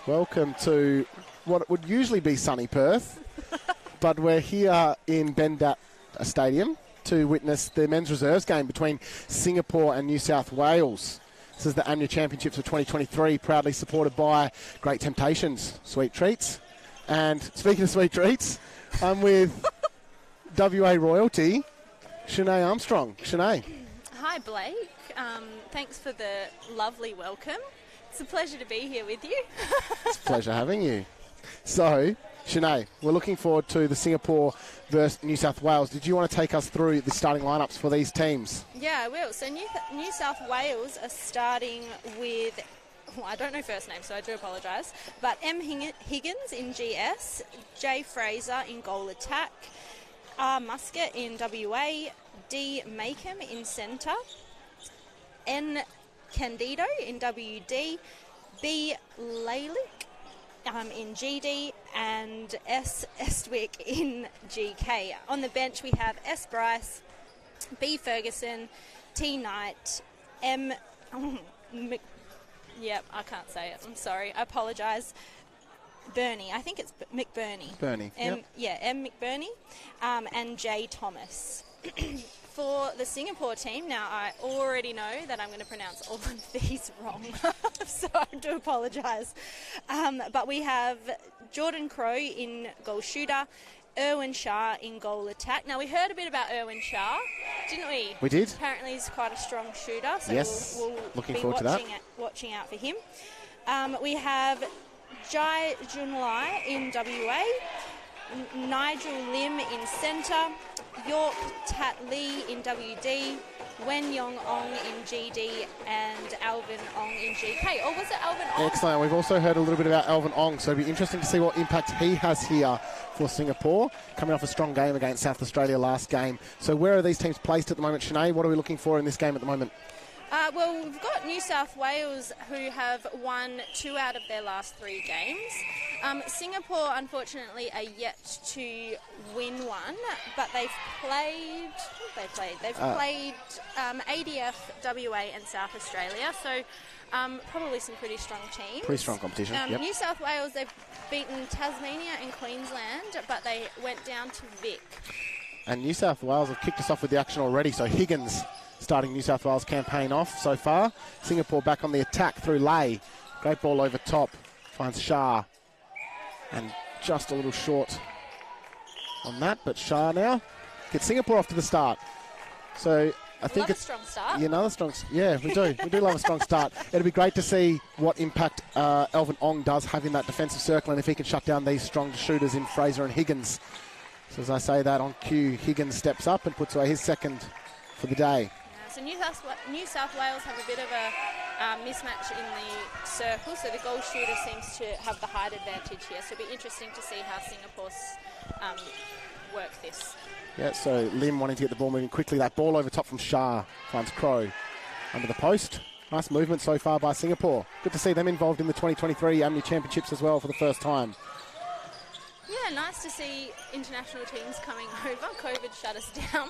Welcome to what would usually be sunny Perth, but we're here in Bendat Stadium to witness the men's reserves game between Singapore and New South Wales. This is the AMMNA Championships of 2023, proudly supported by Great Temptations, Sweet Treats. And speaking of sweet treats, I'm with WA royalty, Shanae Armstrong. Shanae. Hi, Blake. Thanks for the lovely welcome. It's a pleasure to be here with you. It's a pleasure having you. So, Shanae, we're looking forward to the Singapore versus New South Wales. Did you want to take us through the starting lineups for these teams? Yeah, I will. So New South Wales are starting with, well, I don't know first name, so I do apologise, but M. Higgins in GS, J. Fraser in goal attack, R. Muscat in WA, D. Makem in centre, N. Candido in WD, B. Lalick in GD, and S. Estwick in GK. On the bench we have S. Bryce, B. Ferguson, T. Knight, M. Yep, I can't say it. I'm sorry. I apologise. Burney. I think it's McBurney. Burney. Yeah, M. McBurney, and J. Thomas. For the Singapore team, now I already know that I'm going to pronounce all of these wrong, so I do apologise. But we have Jordan Crowe in goal shooter, Irwin Shah in goal attack. Now, we heard a bit about Irwin Shah, didn't we? We did. Apparently he's quite a strong shooter, so yes. we'll Looking be forward to that. watching out for him. We have Jai Junlai in WA, Nigel Lim in centre, York Tat Lee in WD, Wen Yong Ong in GD, and Alvin Ong in GK. Or was it Alvin Ong? Excellent. We've also heard a little bit about Alvin Ong, so it'll be interesting to see what impact he has here for Singapore, coming off a strong game against South Australia last game. So where are these teams placed at the moment, Shanae? What are we looking for in this game at the moment? Well, we've got New South Wales who have won 2 out of their last 3 games. Singapore, unfortunately, are yet to win one, but they've played. They've played ADF, WA, and South Australia. So probably some pretty strong teams. Pretty strong competition. Yep. New South Wales, they've beaten Tasmania and Queensland, but they went down to Vic. And New South Wales have kicked us off with the action already. So Higgins starting New South Wales campaign off so far. Singapore back on the attack through Lay. Great ball over top. Finds Shah. And just a little short on that. But Shah now gets Singapore off to the start. So I think it's a strong start. Yeah, another strong. Yeah, we do. We do love a strong start. It'll be great to see what impact Alvin Ong does have in that defensive circle, and if he can shut down these strong shooters in Fraser and Higgins. So as I say that on cue, Higgins steps up and puts away his second for the day. So New South Wales have a bit of a mismatch in the circle, so the goal shooter seems to have the height advantage here. So it'll be interesting to see how Singapore work this. Yeah, so Lim wanting to get the ball moving quickly. That ball over top from Shah finds Crowe under the post. Nice movement so far by Singapore. Good to see them involved in the 2023 AMMNA Championships as well for the first time. Yeah, nice to see international teams coming over. COVID shut us down.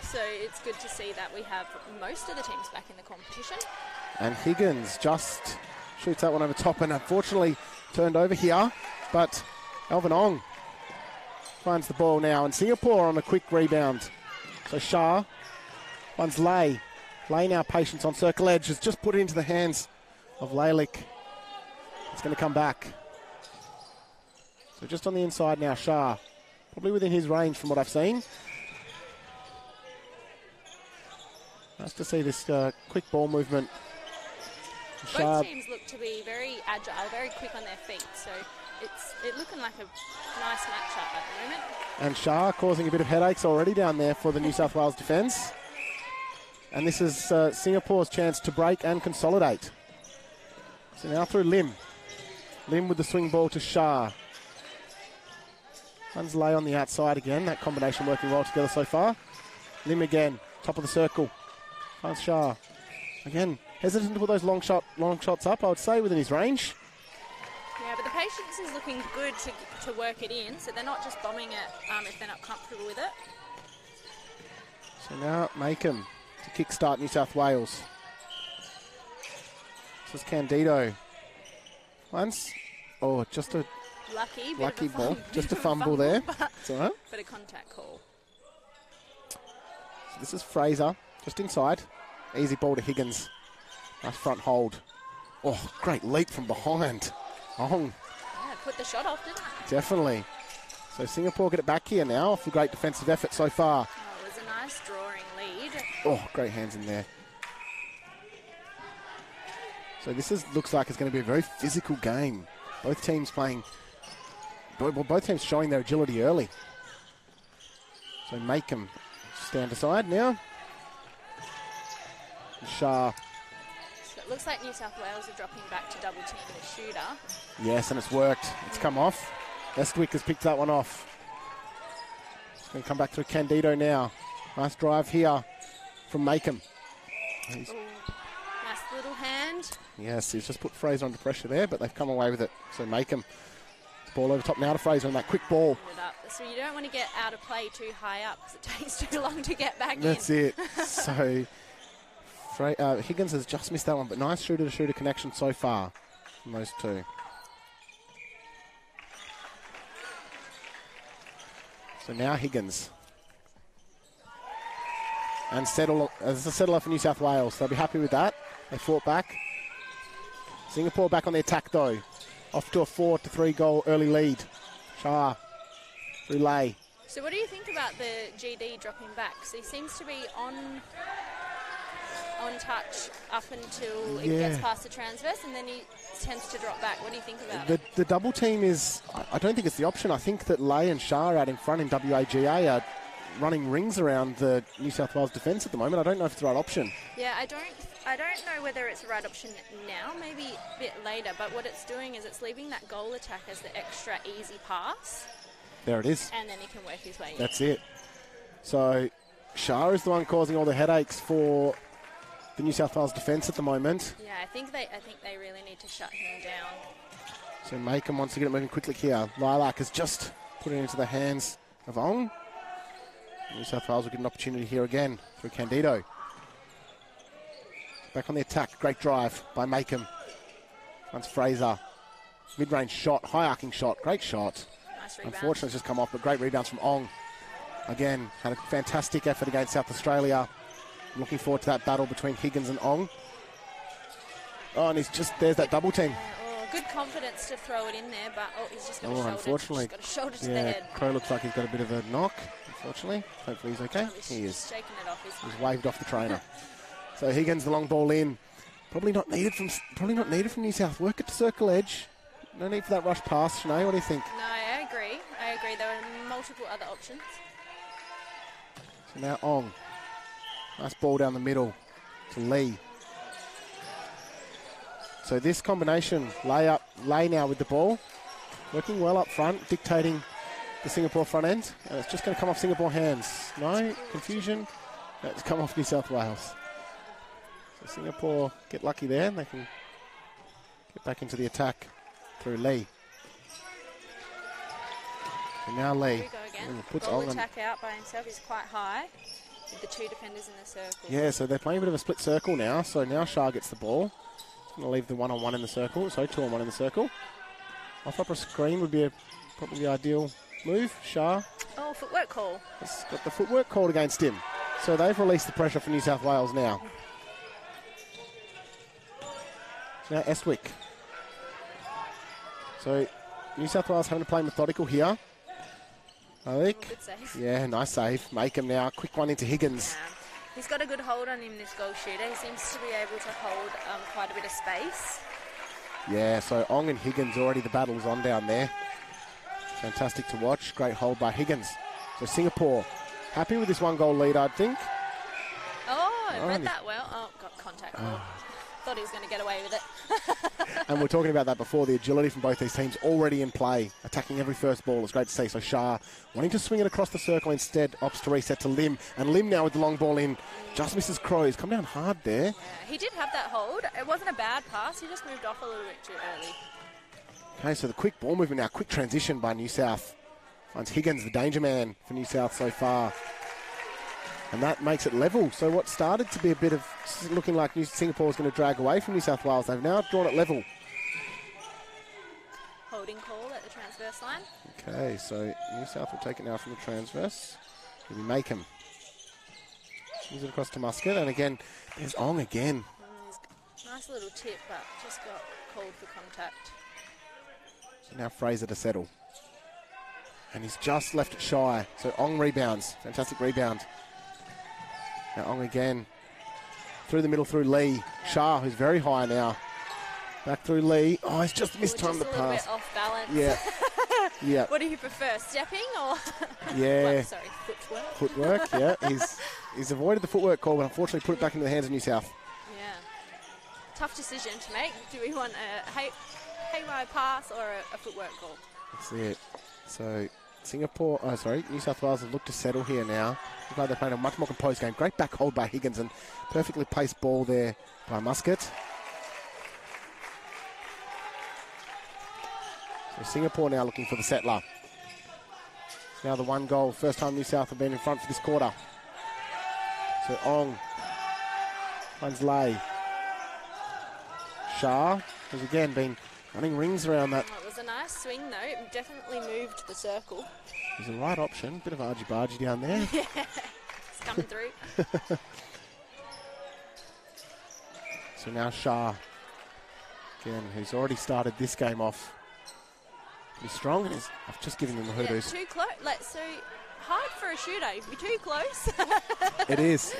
So it's good to see that we have most of the teams back in the competition. And Higgins just shoots that one over top and unfortunately turned over here. But Alvin Ong finds the ball now and Singapore on a quick rebound. So Shah finds Lay. Lay now patience on circle edge. Has just put it into the hands of Lalick. It's going to come back. So just on the inside now, Shah. Probably within his range from what I've seen. Nice to see this quick ball movement. Both teams look to be very agile, very quick on their feet, so it's looking like a nice matchup at the moment. And Shah causing a bit of headaches already down there for the New South Wales defence. And this is Singapore's chance to break and consolidate. So now through Lim. Lim with the swing ball to Shah. Runs Lay on the outside again. That combination working well together so far. Lim again, top of the circle. Finds Shah. Again, hesitant to put those long shots up, I would say, within his range. Yeah, but the patience is looking good to work it in, so they're not just bombing it if they're not comfortable with it. So now Makem to kickstart New South Wales. This is Candido. Once Oh, just a lucky ball. Just a fumble there. It's all right. But a contact call. So this is Fraser, just inside. Easy ball to Higgins. Nice front hold. Oh, great leap from behind. Ong. Yeah, put the shot off, didn't it? Definitely. So Singapore get it back here now off the great defensive effort so far. Oh, it was a nice drawing lead. Oh, great hands in there. So this looks like it's going to be a very physical game. Both teams both teams showing their agility early. So make them stand aside now. Shah. So it looks like New South Wales are dropping back to double team the shooter. Yes, and it's worked. It's come off. Estwick has picked that one off. It's going to come back through Candido now. Nice drive here from Makem. Nice little hand. Yes, he's just put Fraser under pressure there, but they've come away with it. So Makem. Ball over top now to Fraser and that quick ball. So you don't want to get out of play too high up because it takes too long to get back That's in. it. So Higgins has just missed that one, but nice shooter-to-shooter connection so far from those two. So now Higgins. And as a settler for New South Wales. They'll be happy with that. They fought back. Singapore back on the attack though. Off to a 4-3 goal early lead. Shah through Lay. So what do you think about the GD dropping back? So he seems to be on touch up until it gets past the transverse, and then he tends to drop back. What do you think about it? The double team is, I don't think it's the option. I think that Lay and Shah out in front in WAGA are running rings around the New South Wales defence at the moment. I don't know if it's the right option. Yeah, I don't know whether it's the right option now, maybe a bit later, but what it's doing is it's leaving that goal attack as the extra easy pass. There it is. And then he can work his way in. That's it. So Shah is the one causing all the headaches for the New South Wales defence at the moment. Yeah, I think they really need to shut him down. So Makem wants to get it moving quickly here. Lilac has just put it into the hands of Ong. New South Wales will get an opportunity here again through Candido. Back on the attack. Great drive by Makem. Once Fraser. Mid-range shot. High arcing shot. Great shot. Nice rebound. Unfortunately, it's just come off, but great rebounds from Ong. Again, had a fantastic effort against South Australia. Looking forward to that battle between Higgins and Ong. Oh, and there's that double team. Good confidence to throw it in there, but he's just got a shoulder to the head. Crow looks like he's got a bit of a knock, unfortunately. Hopefully he's okay. He is. Shaking it off. He's waved off the trainer. So Higgins, the long ball in. Probably not needed from New South. Work it to circle edge. No need for that rush pass, Sinead. What do you think? No, I agree. There are multiple other options. So now Ong. Nice ball down the middle to Lee. So this combination, Lay now with the ball. Working well up front, dictating the Singapore front end. And it's just going to come off Singapore hands. No confusion. It's come off New South Wales. So Singapore get lucky there and they can get back into the attack through Lee. And now Lee. Here we go again. Puts Goal Ong attack out by himself. He's quite high with the two defenders in the circle. Yeah, so they're playing a bit of a split circle now. So now Shah gets the ball. He's going to leave the one-on-one in the circle. So 2-on-1 in the circle. Off up a screen would be probably the ideal move. Shah. Oh, footwork call. Has got the footwork called against him. So they've released the pressure for New South Wales now. So now Estwick. So New South Wales having to play methodical here. I think. Good save. Yeah, nice save. Make him now. Quick one into Higgins. Yeah. He's got a good hold on him, this goal shooter. He seems to be able to hold quite a bit of space. Yeah, so Ong and Higgins, already the battle's on down there. Fantastic to watch. Great hold by Higgins. So Singapore, happy with this one goal lead, I think. Oh, read that well. Oh, got contact. Thought he was going to get away with it. And we're talking about that before. The agility from both these teams already in play, attacking every first ball. It's great to see. So Shah wanting to swing it across the circle instead, opts to reset to Lim. And Lim now with the long ball in. Just misses Crow. He's come down hard there. Yeah, he did have that hold. It wasn't a bad pass. He just moved off a little bit too early. Okay, so the quick ball movement now. Quick transition by New South. Finds Higgins, the danger man for New South so far. And that makes it level. So what started to be a bit of looking like Singapore is going to drag away from New South Wales, they've now drawn it level. transverse line. Okay, so New South will take it now from the transverse. Maybe make him. Swings it across to Muscat, and again, there's Ong again. Nice little tip, but just got called for contact. So now Fraser to settle. And he's just left it shy. So Ong rebounds. Fantastic rebound. Now Ong again. Through the middle through Lee. Shah, who's very high now. Back through Lee. Oh, he's just mistimed the pass. Just a little bit off balance. Yeah. Yeah. What do you prefer, stepping or? Yeah. Footwork. Footwork, yeah. He's avoided the footwork call, but unfortunately put it back into the hands of New South. Yeah. Tough decision to make. Do we want a haywire pass or a footwork call? That's it. So New South Wales will look to settle here now. Looks like they're playing a much more composed game. Great back hold by Higgins and perfectly placed ball there by Muscat. So Singapore now looking for the settler. Now the one goal. First time New South have been in front for this quarter. So Ong finds Lay. Shah has again been running rings around that. Oh, it was a nice swing though. It definitely moved the circle. It was the right option. Bit of argy-bargy down there. Yeah, it's coming through. So now Shah, again, who's already started this game off pretty strong. I've just given them the hoodoos. Too close. So hard for a shooter. You'd be too close. It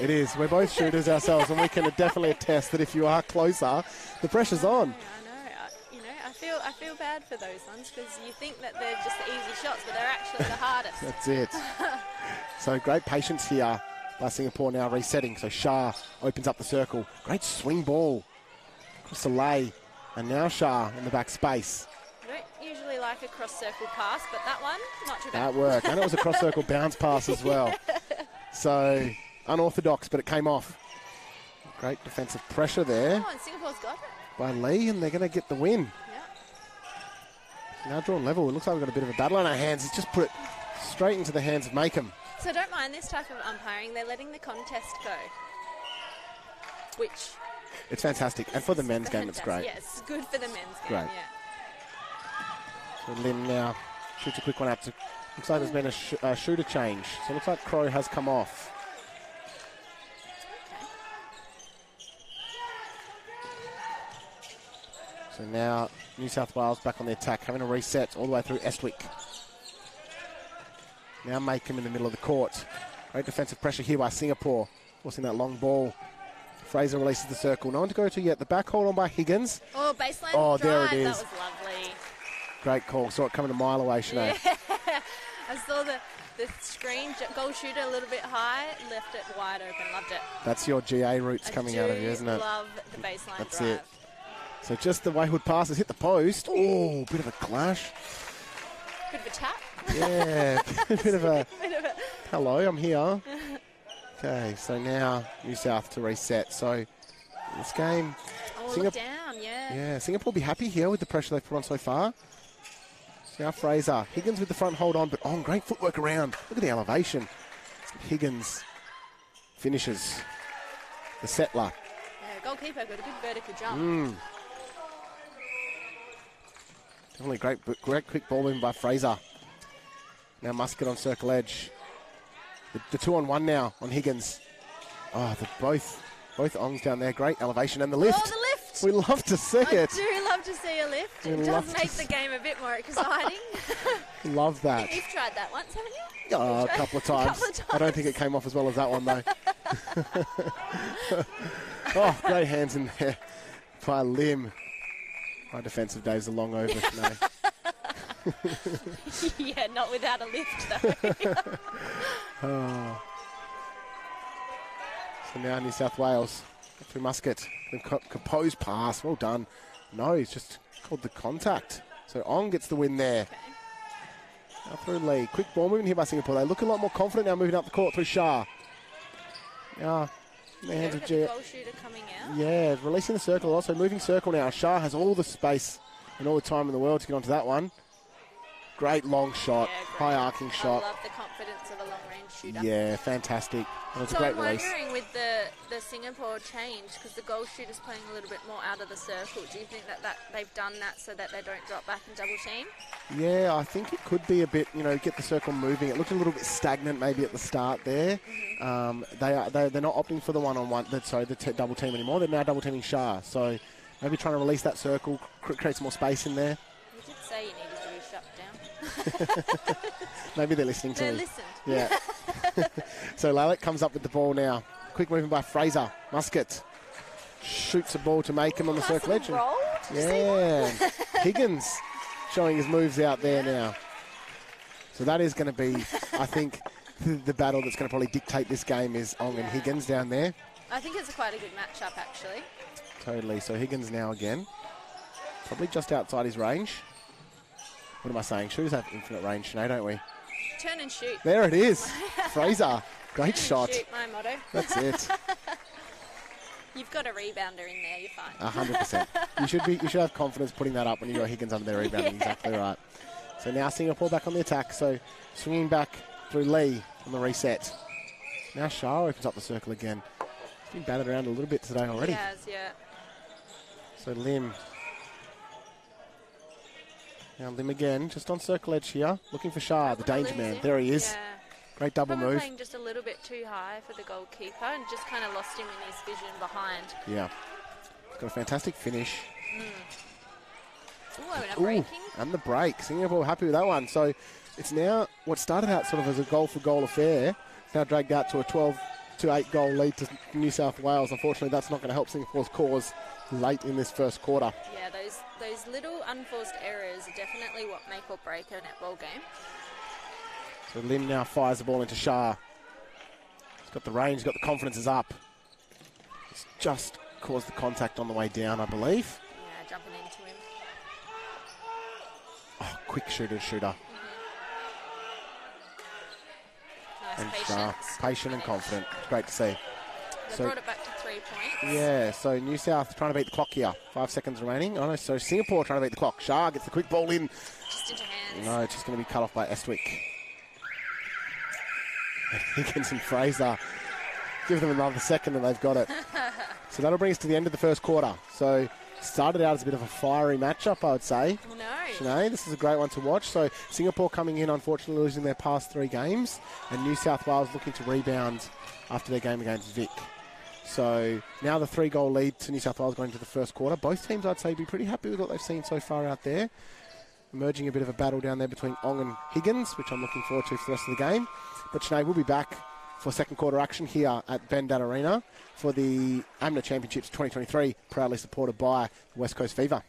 is. We're both shooters ourselves, and we can definitely attest that if you are closer, the pressure's on. I know. I feel bad for those ones because you think that they're just the easy shots, but they're actually the hardest. That's it. So great patience here by Singapore now resetting. So Shah opens up the circle. Great swing ball across the lay. And now Shah in the back space. I don't usually like a cross-circle pass, but that one, not too bad. That worked. And it was a cross-circle bounce pass as well. So unorthodox, but it came off. Great defensive pressure there. Oh, and Singapore's got it. By Lee, and they're going to get the win. Yeah. Now drawn level. It looks like we've got a bit of a battle on our hands. He's just put it straight into the hands of Makem. So don't mind this type of umpiring. They're letting the contest go. Which... It's fantastic. And for the men's game, it's great. Yeah, it's good for the men's game. Great. Yeah. So Lim now shoots a quick one out. Looks like there's been a shooter change. So it looks like Crow has come off. So now New South Wales back on the attack, having a reset all the way through Estwick. Now Makem in the middle of the court. Great defensive pressure here by Singapore. Forcing that long ball. Fraser releases the circle. No one to go to yet. The back hold on by Higgins. Oh, baseline drive. There it is. That was lovely. Great call. Saw it coming a mile away, Sinead. Yeah. I saw the screen, goal shooter a little bit high, left it wide open. Loved it. That's your GA roots coming out of you, isn't it? I love the baseline That's drive. it. So just the way Hood passes, hit the post. Oh, bit of a clash. Bit of a tap. Yeah, bit of a... Hello, I'm here. Okay, so now New South to reset. So this game... Look down, yeah. Yeah, Singapore will be happy here with the pressure they've put on so far. So now Fraser. Higgins with the front hold on, but great footwork around. Look at the elevation. Higgins finishes. The settler. Yeah, goalkeeper got a good vertical jump. Definitely great quick ball movement by Fraser. Now Muscat on circle edge. The 2-on-1 now on Higgins. Oh, both Ongs down there. Great elevation and the lift. Oh, the lift! We love to see it. I do love to see a lift. It does make the game a bit more exciting. Love that. You've tried that once, haven't you? Oh, a couple of times. I don't think it came off as well as that one, though. Oh, great hands in there by Lim. My defensive days are long over today. Yeah, not without a lift, though. Oh. So now New South Wales through Muscat. Composed pass. Well done. No, he's just called the contact. So Ong gets the win there. Okay. Now through Lee. Quick ball movement here by Singapore. They look a lot more confident now moving up the court through Shah. Now in the hands of Goal shooter coming out. Yeah, releasing the circle. Also moving circle now. Shah has all the space and all the time in the world to get onto that one. Great long shot. Yeah, great. High arcing shot. I love the confidence confidence of a long-range shooter. Yeah, fantastic. That was a So great I'm release. wondering with the Singapore change, because the goal shooter's playing a little bit more out of the circle, do you think that they've done that so that they don't drop back and double team? Yeah, I think it could be a bit, get the circle moving. It looked a little bit stagnant maybe at the start there. They're not opting for the one-on-one, the double team anymore. They're now double teaming Shah. So maybe trying to release that circle, create some more space in there. You did say you needed to be shut down. Maybe they're listening to me. They listened. Yeah. So Lalek comes up with the ball now. Quick movement by Fraser. Musket shoots a ball to make him on the circle edge. Yeah. Higgins showing his moves out there now. So that is going to be, I think, the battle that's going to probably dictate this game is Ong and Higgins down there. I think it's quite a good matchup, actually. Totally. So Higgins now again. Probably just outside his range. What am I saying? Shooters have infinite range, Sinead, don't we? Turn and shoot. There it is. Fraser. Great Turn shot. and shoot, my motto. That's it. You've got a rebounder in there, you're fine. 100%. You should have confidence putting that up when you got Higgins under their rebounding. Yeah. Exactly right. So now Singapore back on the attack. So swinging back through Lee on the reset. Now Shah opens up the circle again. He's been battered around a little bit today already. He has, yeah. So Lim. Now Lim again, just on circle edge here. Looking for Shah, the danger man. There he is. Yeah. Great double Probably move. playing just a little bit too high for the goalkeeper and just kind of lost him in his vision behind. Yeah. He's got a fantastic finish. Ooh, and a breaking. And the break. Singapore happy with that one. So it's now what started out sort of as a goal-for-goal affair. It's now dragged out to a 12-8 goal lead to New South Wales. Unfortunately, that's not going to help Singapore's cause late in this first quarter. Yeah, those little unforced errors are definitely what make or break a netball game. So Lim now fires the ball into Shah. He's got the range, got the confidence is up. He's just caused the contact on the way down, I believe. Yeah, jumping into him. Oh, quick shooter. Nice And patience. Shah, patient and confident. It's great to see. They So- brought it back to 3 points. Yeah, so New South trying to beat the clock here. 5 seconds remaining. Oh no, so Singapore trying to beat the clock. Shah gets the quick ball in. Just into hands. No, it's just going to be cut off by Estwick. Higgins and Fraser. Give them another second and they've got it. So that'll bring us to the end of the first quarter. So started out as a bit of a fiery matchup, I would say. No. Sinead, this is a great one to watch. So Singapore coming in, unfortunately losing their past 3 games, and New South Wales looking to rebound after their game against Vic. So now the 3-goal lead to New South Wales going into the first quarter. Both teams, I'd say, be pretty happy with what they've seen so far out there. Emerging a bit of a battle down there between Ong and Higgins, which I'm looking forward to for the rest of the game. But Sinead, we'll be back for second quarter action here at Bendat Arena for the AMMNA Championships 2023, proudly supported by the West Coast Fever.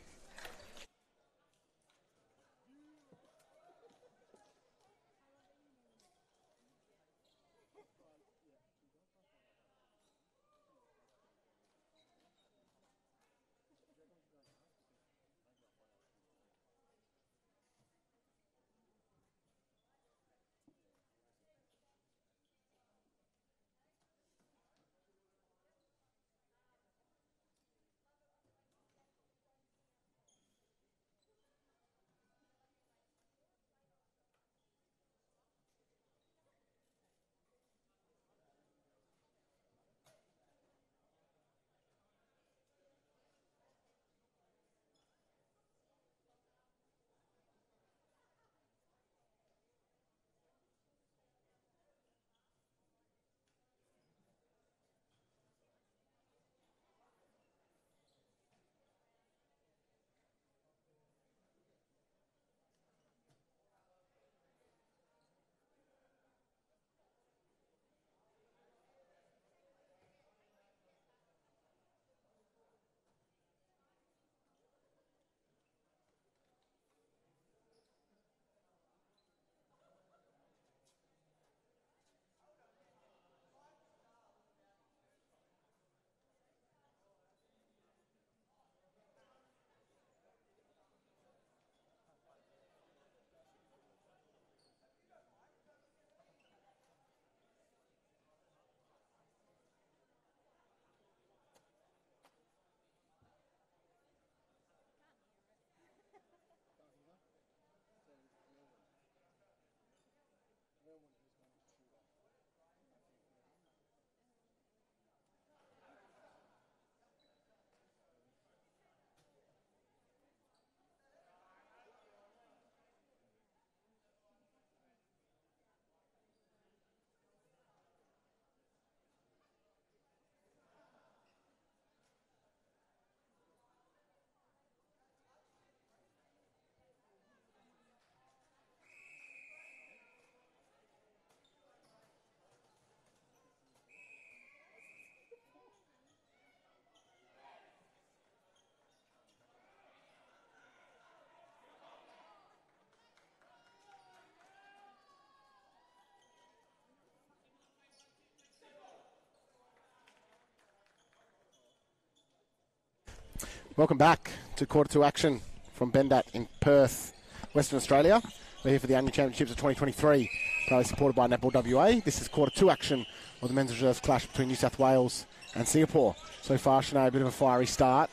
Welcome back to quarter two action from Bendat in Perth, Western Australia. We're here for the AMMNA Championships of 2023, proudly supported by Netball WA. This is quarter two action of the men's reserves clash between New South Wales and Singapore. So far, Sinead, a bit of a fiery start.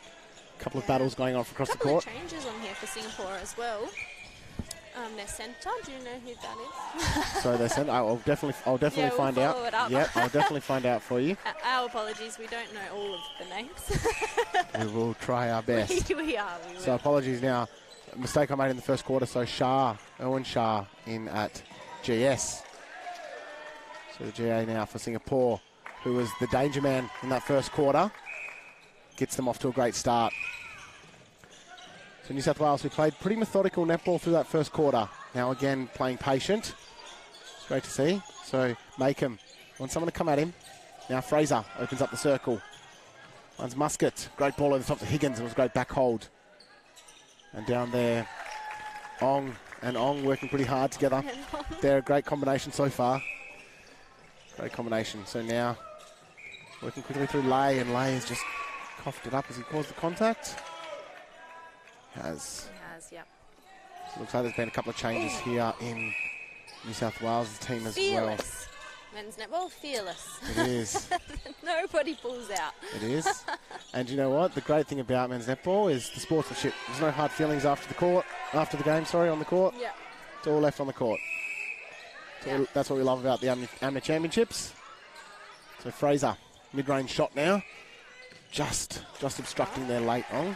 A couple of battles going on across the court. A couple of changes on here for Singapore as well. Their centre, do you know who that is? So their centre, I'll definitely find out. Yeah, I'll definitely find out for you. Our apologies, we don't know all of the names. We will try our best. we are. So apologies now. A mistake I made in the first quarter. So Owen Shah in at GS. So the GA now for Singapore, who was the danger man in that first quarter, gets them off to a great start. So New South Wales, we played pretty methodical netball through that first quarter. Now again, playing patient. It's great to see. So Makem wants someone to come at him. Now Fraser opens up the circle. Finds Muscat. Great ball over the top to Higgins. It was a great back hold. And down there, Ong and Ong working pretty hard together. They're a great combination so far. Great combination. So now, working quickly through Lay, and Lay has just coughed it up as he caused the contact. He has, yep. So it looks like there's been a couple of changes here in New South Wales' team as well. Men's netball, fearless. It is. Nobody pulls out. It is. And you know what? The great thing about men's netball is the sportsmanship. There's no hard feelings after the game, on the court. Yeah. It's all left on the court. That's what we love about the AMMNA Championships. So Fraser, mid-range shot now. Just obstructing their late on.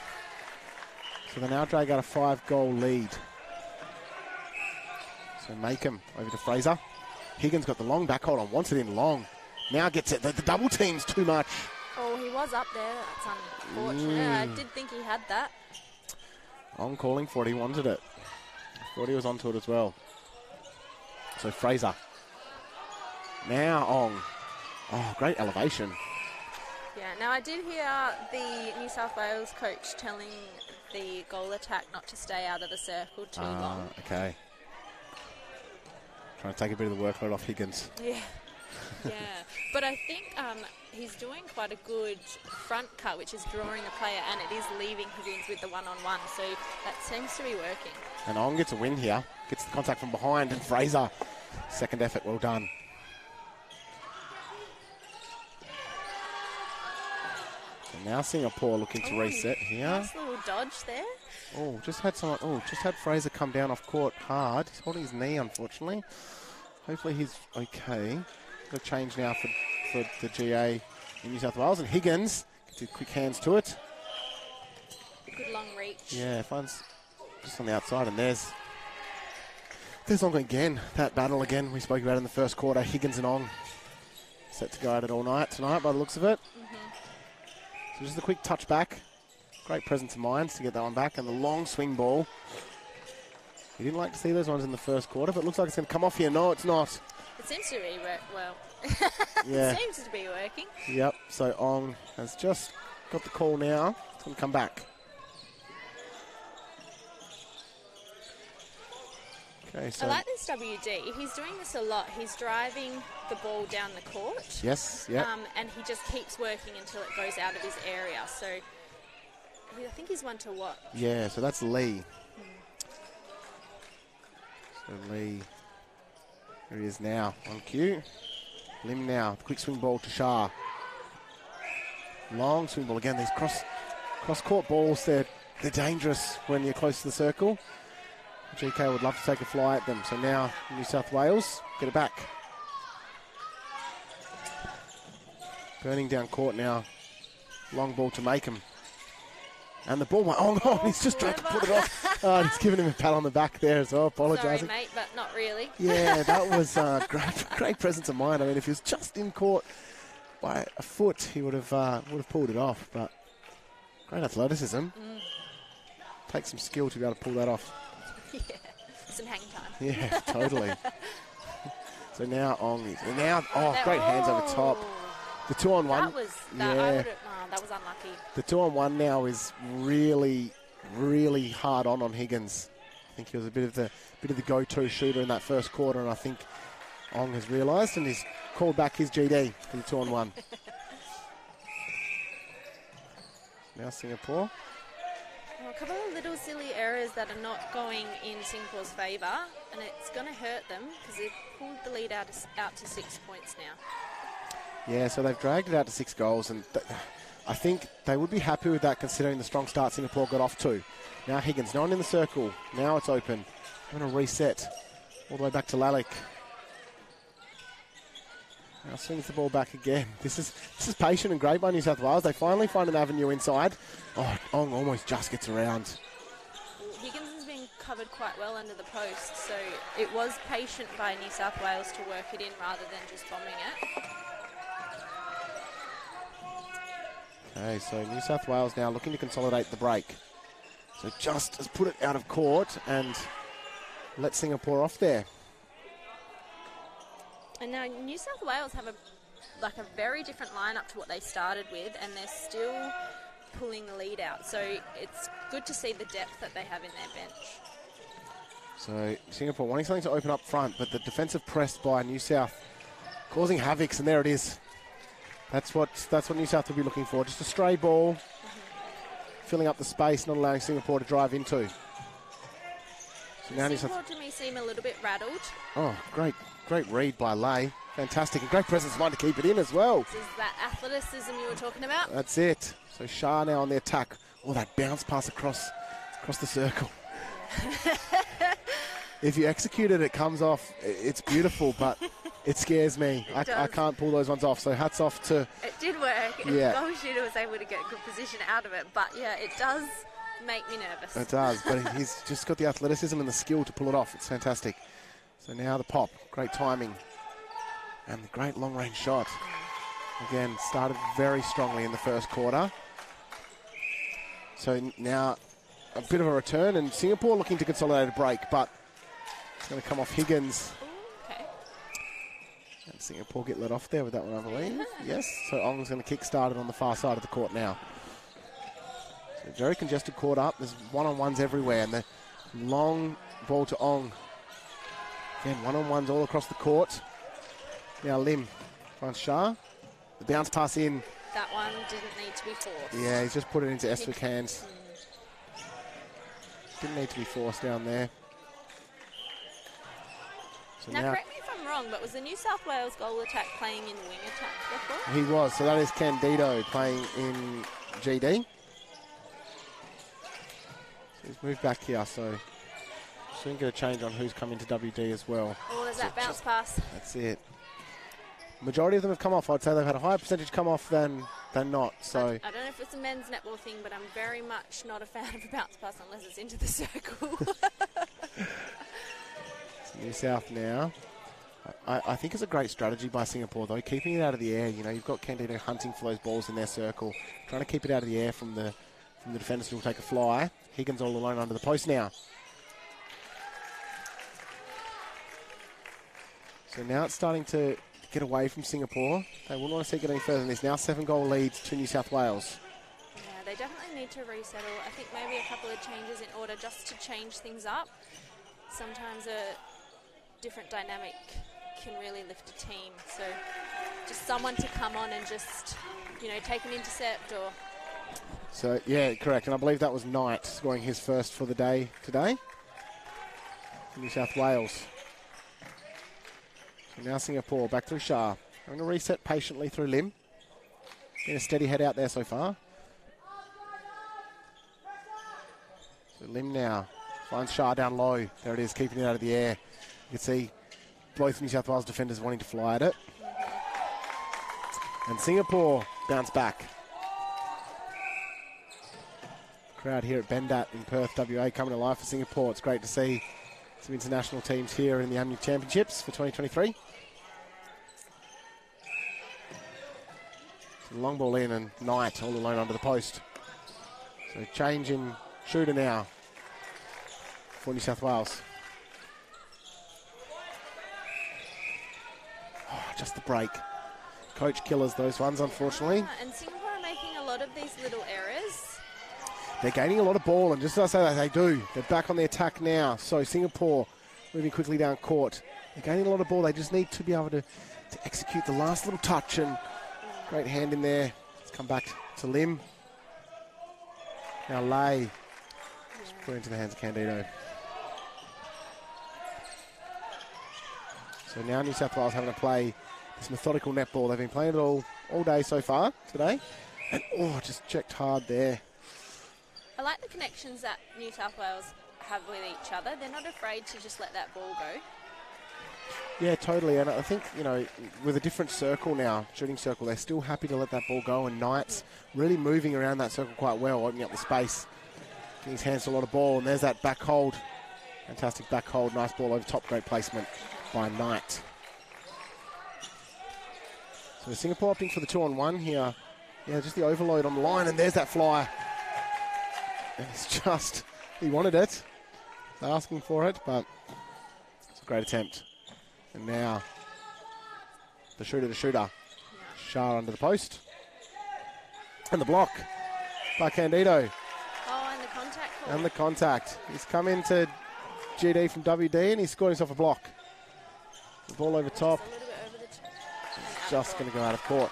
So they now drag out a 5-goal lead. So Makem over to Fraser. Higgins got the long back hold on, wants it in long. Now gets it. The double team's too much. Oh, he was up there. That's unfortunate. I did think he had that. Ong calling for it. He wanted it. Thought he was onto it as well. So Fraser. Now Ong. Oh, great elevation. Yeah, now I did hear the New South Wales coach telling the goal attack not to stay out of the circle too long. Okay. Trying to take a bit of the workload off Higgins. Yeah. Yeah. But I think he's doing quite a good front cut, which is drawing the player, and it is leaving Higgins with the one-on-one. So that seems to be working. And Ong gets a win here. Gets the contact from behind, and Fraser. Second effort, well done. And now Singapore looking to reset here. Nice little dodge there. Oh, just had Fraser come down off court hard. He's holding his knee, unfortunately. Hopefully he's okay. Got a change now for the GA in New South Wales. And Higgins gets his quick hands to it. Good long reach. Yeah, finds just on the outside. And there's Ong again. That battle again we spoke about in the first quarter. Higgins and Ong set to go at it all night tonight by the looks of it. So just a quick touch back. Great presence of mind to get that one back. And the long swing ball. You didn't like to see those ones in the first quarter, but it looks like it's going to come off here. No, it's not. It seems to be well. Yeah. It seems to be working. Yep. So Ong has just got the call now. It's going to come back. Okay, so I like this WD. He's doing this a lot. He's driving the ball down the court. Yes. Yeah. And he just keeps working until it goes out of his area. So I think he's one to watch. Yeah. So that's Lee. So Lee, here he is now on cue. Lim now, quick swing ball to Shah. Long swing ball again. These cross court balls, they're dangerous when you're close to the circle. GK would love to take a fly at them. So now New South Wales get it back. Burning down court now. Long ball to Makem. And the ball went, he's just tried to put it off. He's giving him a pat on the back there as well, apologising. Sorry, mate, but not really. Yeah, that was great presence of mind. I mean, if he was just in court by a foot, he would have pulled it off. But great athleticism. Takes some skill to be able to pull that off. Yeah, some hang time. Yeah, totally. So now Ong is. Great hands over top. The 2-on-1. That was unlucky. The 2-on-1 now is really, really hard on Higgins. I think he was a bit of the go-to shooter in that first quarter, and I think Ong has realised and he's called back his GD for the 2-on-1. Now Singapore. a couple of little silly errors that are not going in Singapore's favour, and it's going to hurt them because they've pulled the lead out to 6 points now. Yeah, so they've dragged it out to 6 goals, and I think they would be happy with that considering the strong start Singapore got off to. Now Higgins, no one in the circle. Now it's open. I'm going to reset all the way back to Lalick. Now swings the ball back again. This is patient and great by New South Wales. They finally find an avenue inside. Oh, Ong almost just gets around. Higgins has been covered quite well under the post, so it was patient by New South Wales to work it in rather than just bombing it. Okay, so New South Wales now looking to consolidate the break. So just has put it out of court and let Singapore off there. And now New South Wales have a very different lineup to what they started with, and they're still pulling the lead out. So it's good to see the depth that they have in their bench. So Singapore wanting something to open up front, but the defensive press by New South causing havocs, and there it is. That's what New South will be looking for. Just a stray ball, filling up the space, not allowing Singapore to drive into. So now Singapore to me seem a little bit rattled. Oh, great read by Lay. Fantastic. And great presence of mind to keep it in as well. This is that athleticism you were talking about. That's it. So Shah now on the attack. Oh, that bounce pass across the circle. If you execute it, it comes off. It's beautiful, but it scares me. I can't pull those ones off. So hats off to... It did work. Yeah. The goal shooter was able to get a good position out of it. But, yeah, it does make me nervous. It does, but he's just got the athleticism and the skill to pull it off. It's fantastic. So now the pop. Great timing. And the great long-range shot. Again, started very strongly in the first quarter. So now a bit of a return, and Singapore looking to consolidate a break, but it's going to come off Higgins. Ooh, okay. And Singapore get let off there with that one, I believe. Yes, so Ong's going to kick-start it on the far side of the court now. So very congested court up. There's one-on-ones everywhere, and the long ball to Ong. Again, one-on-ones all across the court. Now Lim finds Shah. The bounce pass in. That one didn't need to be forced. Yeah, he's just put it into Estwick hands. Didn't need to be forced down there. So now correct me if I'm wrong, but was the New South Wales goal attack playing in wing attack before? He was. So that is Candido playing in GD. So he's moved back here, so soon get a change on who's coming to WD as well. Oh, there's that bounce pass. That's it. Majority of them have come off. I'd say they've had a higher percentage come off than not. So I don't know if it's a men's netball thing, but I'm very much not a fan of a bounce pass unless it's into the circle. New South now. I think it's a great strategy by Singapore, though, keeping it out of the air. You know, you've got Candido hunting for those balls in their circle, trying to keep it out of the air from the defenders who will take a fly. Higgins all alone under the post now. So now it's starting to get away from Singapore. They wouldn't want to see it get any further than this. Now 7-goal leads to New South Wales. Yeah, they definitely need to resettle. I think maybe a couple of changes in order just to change things up. Sometimes a different dynamic can really lift a team. So just someone to come on and just, you know, take an intercept or... So, yeah, correct. And I believe that was Knight scoring his first for the day today. New South Wales. So now Singapore back through Shah. I'm going to reset patiently through Lim. Been a steady head out there so far. So Lim now finds Shah down low. There it is, keeping it out of the air. You can see both New South Wales defenders wanting to fly at it. And Singapore bounce back. Crowd here at Bendat in Perth, WA, coming alive for Singapore. It's great to see some international teams here in the AMMNA Championships for 2023. So long ball in and Knight all alone under the post. So change in shooter now for New South Wales. Oh, just the break. Coach killers those ones, unfortunately. And Singapore are making a lot of these little errors. They're gaining a lot of ball, and just as I say that, they do. They're back on the attack now. So Singapore moving quickly down court. They're gaining a lot of ball. They just need to be able to execute the last little touch, and great hand in there. Let's come back to Lim. Now Lay Through into the hands of Candido. So now New South Wales having to play this methodical netball. They've been playing it all day so far today. And, just checked hard there. I like the connections that New South Wales have with each other. They're not afraid to just let that ball go. Yeah, totally. And I think, with a different circle now, shooting circle, they're still happy to let that ball go. And Knight's really moving around that circle quite well, opening up the space. Getting his hands to a lot of ball. And there's that back hold. Fantastic back hold. Nice ball over top. Great placement by Knight. So Singapore opting for the 2-on-1 here. Yeah, just the overload on the line. And there's that fly. And it's just, he wanted it. Asking for it, but it's a great attempt. And now, the shooter. Yeah. Shah under the post. And the block by Candido. Oh, and the contact call. And the contact. He's come into GD from WD and he's scored himself a block. The ball over top. Just a little bit over the top. It's just going to go out of court.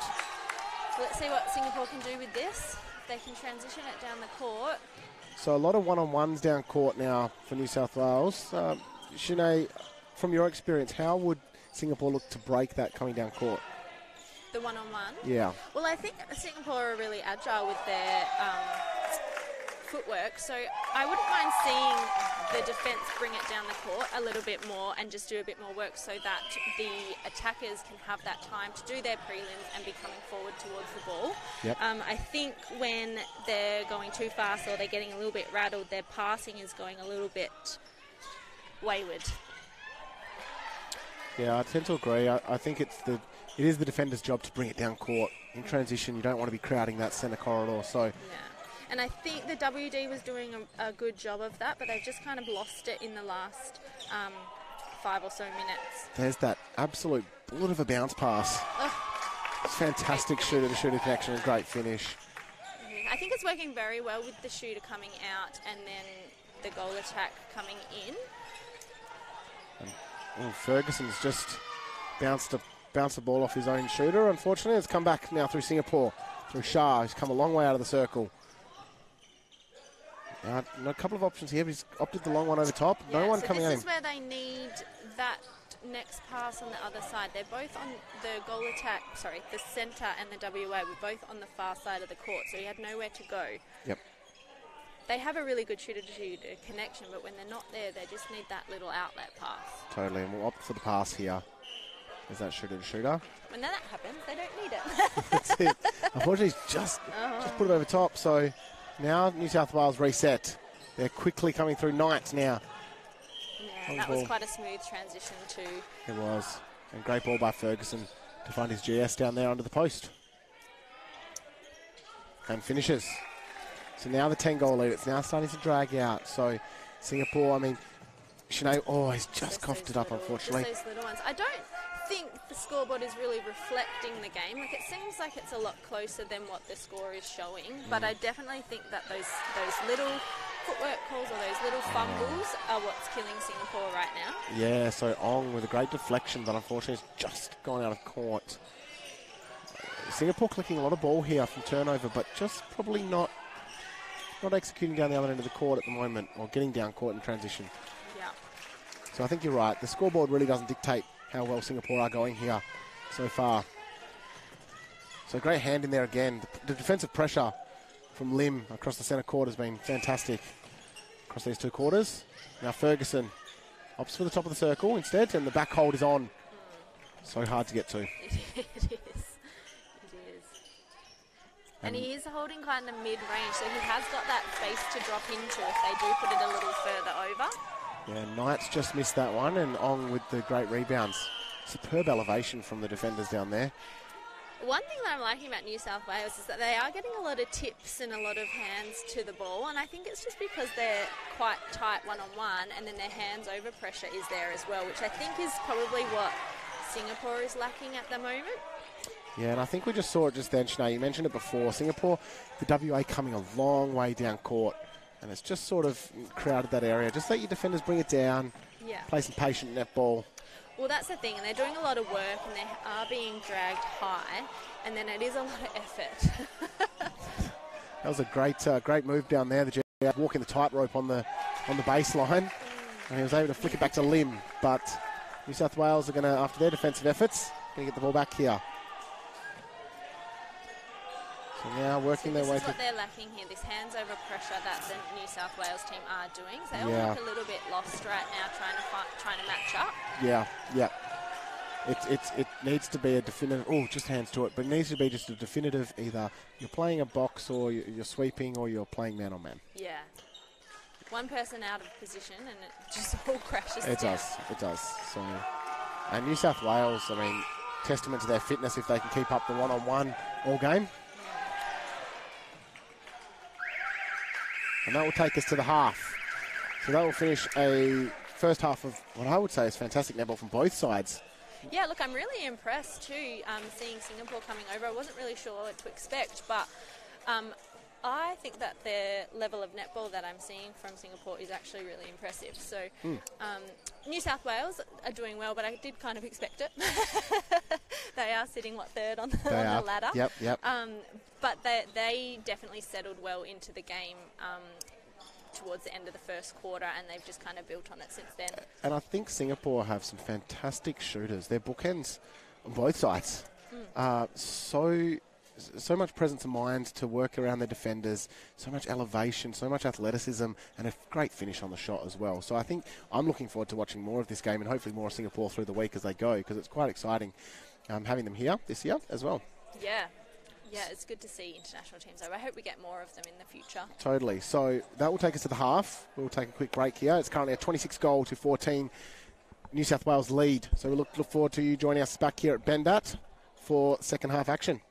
So let's see what Singapore can do with this. If they can transition it down the court. So a lot of one-on-ones down court now for New South Wales. Sinead, from your experience, how would Singapore look to break that coming down court? The one-on-one? Yeah. Well, I think Singapore are really agile with their footwork, so I wouldn't mind seeing the defence bring it down the court a little bit more and just do a bit more work so that the attackers can have that time to do their prelims and be coming forward towards the ball. Yep. I think when they're going too fast or they're getting a little bit rattled, their passing is going a little bit wayward. Yeah, I tend to agree. I think it is the defender's job to bring it down court. In transition, you don't want to be crowding that centre corridor. So. Yeah. And I think the WD was doing a good job of that, but they've just kind of lost it in the last 5 or so minutes. There's that absolute bullet of a bounce pass. Fantastic shooter-to-shooter connection and great finish. I think it's working very well with the shooter coming out and then the goal attack coming in. And, Ferguson's just bounced the ball off his own shooter. Unfortunately, it's come back now through Singapore, through Shah. He's come a long way out of the circle. A couple of options here, but he's opted the long one over top. Yeah, no one coming at him. This is where they need that next pass on the other side. They're both on the goal attack, the centre and the WA were both on the far side of the court, so he had nowhere to go. Yep. They have a really good shooter-to-shooter connection, but when they're not there, they just need that little outlet pass. Totally, and we'll opt for the pass here. There's that shooter-to-shooter. When that happens, they don't need it. That's it. Unfortunately, he's just put it over top, so now New South Wales reset. They're quickly coming through Knights now. Yeah, that was quite a smooth transition too. It was. And great ball by Ferguson to find his GS down there under the post. And finishes. So now the 10-goal lead. It's now starting to drag out. So Singapore, Sinead, he's just coughed it up, unfortunately. Just those little ones. I don't think the scoreboard is really reflecting the game. It seems like it's a lot closer than what the score is showing. But I definitely think that those little footwork calls or those little fumbles are what's killing Singapore right now. Yeah, so Ong with a great deflection, but unfortunately it's just gone out of court. Singapore clicking a lot of ball here from turnover, but just probably not executing down the other end of the court at the moment, or getting down court in transition. Yeah. So I think you're right. The scoreboard really doesn't dictate how well Singapore are going here so far. So great hand in there again. The defensive pressure from Lim across the centre court has been fantastic across these two quarters. Now Ferguson opts for the top of the circle instead, and the back hold is on. So hard to get to. It is. And he is holding kind of mid-range, so he has got that space to drop into if they do put it a little further over. Yeah, Knights just missed that one, and Ong with the great rebounds. Superb elevation from the defenders down there. One thing that I'm liking about New South Wales is that they are getting a lot of tips and a lot of hands to the ball, and I think it's just because they're quite tight one-on-one, and then their hands over pressure is there as well, which I think is probably what Singapore is lacking at the moment. Yeah, and I think we just saw it just then, Sinead. You mentioned it before. Singapore, the WA coming a long way down court, and it's just sort of crowded that area. Just let your defenders bring it down, play some patient netball. Well, that's the thing, and they're doing a lot of work, and they are being dragged high, and then it is a lot of effort. That was a great move down there, the walking the tightrope on the baseline, and he was able to flick it back to Lim. But New South Wales are going to, after their defensive efforts, going to get the ball back here. So now working their way This is through. what they're lacking here, this hands-over pressure that the New South Wales team are doing. So they all look a little bit lost right now trying to match up. Yeah. It needs to be a definitive, just hands to it, but it needs to be just a definitive, either you're playing a box or you're sweeping or you're playing man-on-man. Yeah. One person out of position and it just all crashes down. It does. So, and New South Wales, I mean, testament to their fitness if they can keep up the one-on-one all game. And that will take us to the half. So that will finish a first half of what I would say is fantastic netball from both sides. Yeah, look, I'm really impressed too, seeing Singapore coming over. I wasn't really sure what to expect, but I think that the level of netball that I'm seeing from Singapore is actually really impressive. So New South Wales are doing well, but I did kind of expect it. They are sitting, third on the ladder. Yep. But they definitely settled well into the game towards the end of the first quarter, and they've just kind of built on it since then. And I think Singapore have some fantastic shooters. Their bookends on both sides are so much presence of mind to work around their defenders, so much elevation, so much athleticism, and a great finish on the shot as well. So I think I'm looking forward to watching more of this game and hopefully more of Singapore through the week as they go, because it's quite exciting having them here this year as well. Yeah, it's good to see international teams over. I hope we get more of them in the future. Totally. So that will take us to the half. We'll take a quick break here. It's currently a 26-14 New South Wales lead. So we look forward to you joining us back here at Bendat for second half action.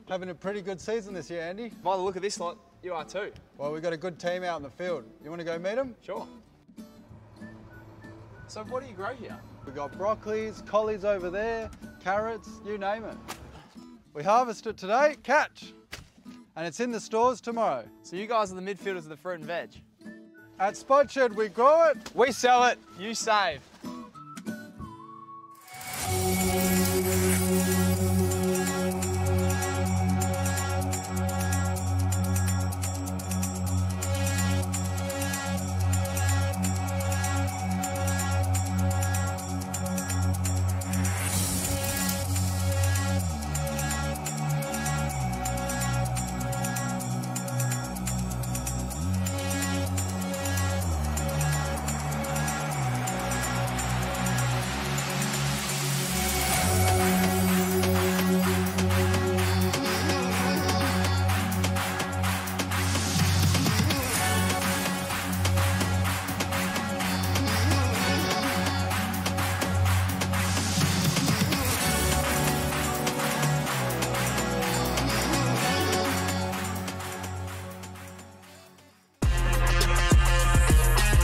Having a pretty good season this year, Andy. By the look of this lot, you are too. Well, we've got a good team out in the field. You want to go meet them? Sure. So what do you grow here? We've got broccolis, collies over there, carrots, you name it. We harvest it today, catch. And it's in the stores tomorrow. So you guys are the midfielders of the fruit and veg? At Spot Shed, we grow it. We sell it, you save.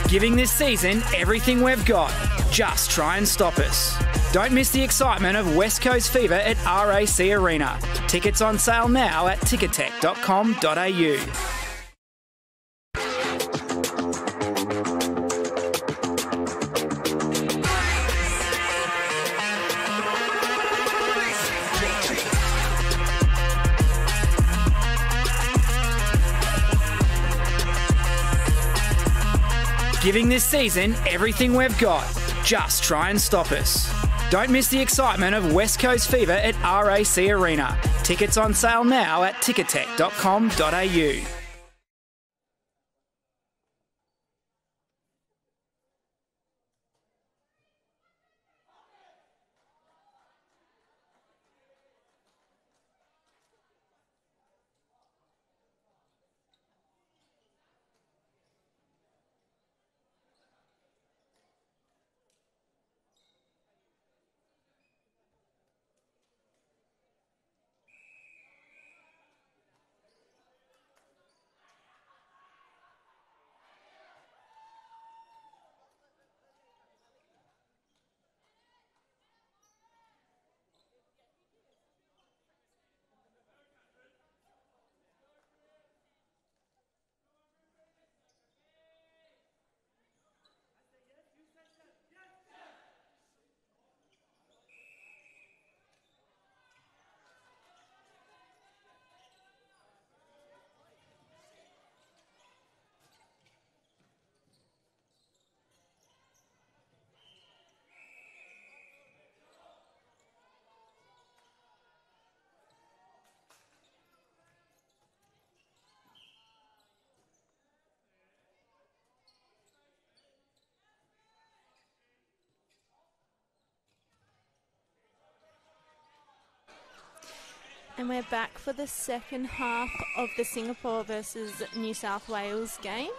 Giving this season everything we've got. Just try and stop us. Don't miss the excitement of West Coast Fever at RAC Arena. Tickets on sale now at ticketek.com.au. Giving this season everything we've got. Just try and stop us. Don't miss the excitement of West Coast Fever at RAC Arena. Tickets on sale now at ticketek.com.au. And we're back for the second half of the Singapore versus New South Wales game.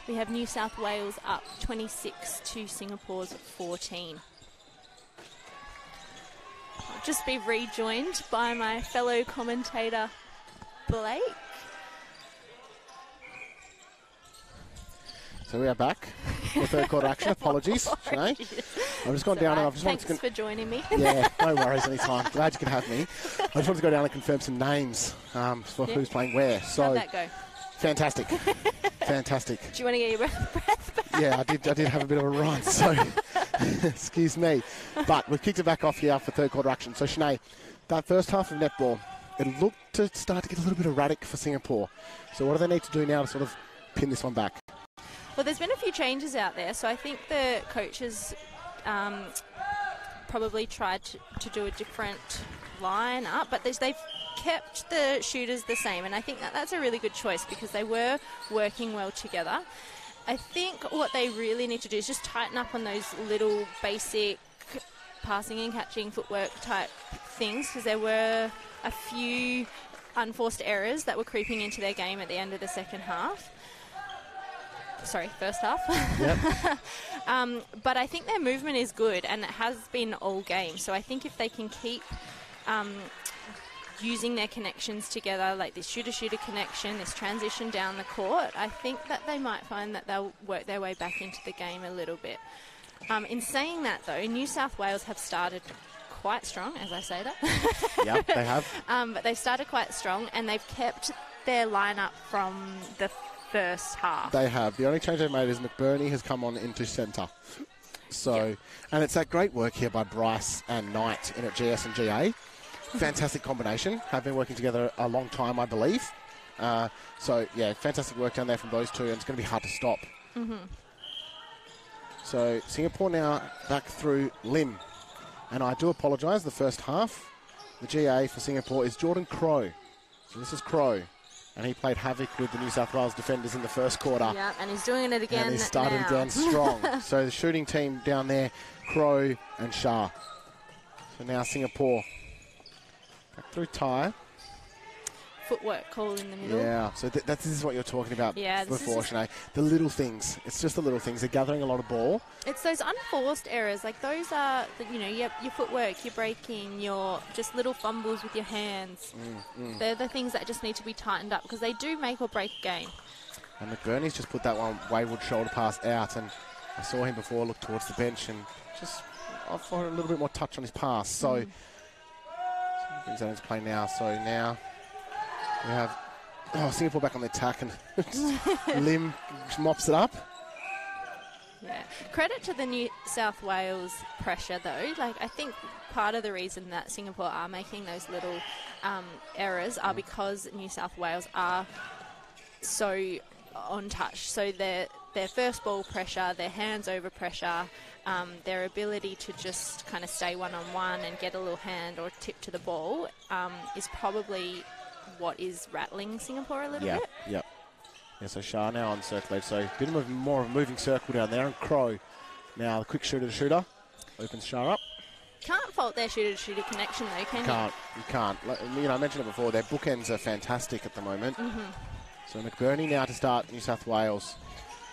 We have New South Wales up 26 to Singapore's 14. I'll just be rejoined by my fellow commentator, Blake. So we are back for third quarter action. Apologies, Sinead. I've just gone down and I've just Thanks for joining me. Yeah, no worries, anytime. Glad you could have me. I just wanted to go down and confirm some names for who's playing where. So how'd that go? Fantastic. Fantastic. Do you want to get your breath back? Yeah, I did have a bit of a run, so excuse me. But we've kicked it back off here for third quarter action. So Sinead, that first half of netball, it looked to start to get a little bit erratic for Singapore. So what do they need to do now to sort of pin this one back? Well, there's been a few changes out there, so I think the coaches probably tried to do a different line-up, but they've kept the shooters the same, and I think that's a really good choice because they were working well together. I think what they really need to do is just tighten up on those little basic passing and catching footwork type things, because there were a few unforced errors that were creeping into their game at the end of the second half. Sorry, first half. Yep. But I think their movement is good, and it has been all game. So I think if they can keep using their connections together, like this shooter-shooter connection, this transition down the court, I think that they might find that they'll work their way back into the game a little bit. In saying that, though, New South Wales have started quite strong, as I say that. Yep, they have. But they've started quite strong, and they've kept their lineup from the first half. They have. The only change they've made is McBurney has come on into centre. So, and it's that great work here by Bryce and Knight in at GS and GA. Fantastic combination. Have been working together a long time, I believe. So, yeah, fantastic work down there from those two, and it's going to be hard to stop. Mm-hmm. So, Singapore now back through Lim. And I do apologise, the first half, the GA for Singapore is Jordan Crow. So this is Crow. And he played havoc with the New South Wales defenders in the first quarter. Yeah, and he's doing it again. And he started now. again strong. So the shooting team down there, Crow and Shah. So now Singapore back through Ty. Footwork call in the middle. Yeah, so this is what you're talking about before, Sinead. The little things. It's just the little things. They're gathering a lot of ball. It's those unforced errors. Like those are, your footwork, your breaking, your just little fumbles with your hands. They're the things that just need to be tightened up because they do make or break a game. And McBurney's just put that one wayward shoulder pass out, and I saw him before look towards the bench and just offer a little bit more touch on his pass. So brings that into play now. So now we have Singapore back on the attack, and Lim mops it up. Yeah. Credit to the New South Wales pressure, though. Like, I think part of the reason that Singapore are making those little errors are because New South Wales are so on touch. So their first ball pressure, their hands over pressure, their ability to just kind of stay one-on-one and get a little hand or tip to the ball is probably what is rattling Singapore a little bit. Yep. Yeah, so Shah now on circulate, so a bit of more of a moving circle down there, and Crow now the quick shooter opens Shah up. Can't fault their shooter-to-shooter connection though, can you? You can't. Like, I mentioned it before, their bookends are fantastic at the moment. So McBurney now to start New South Wales.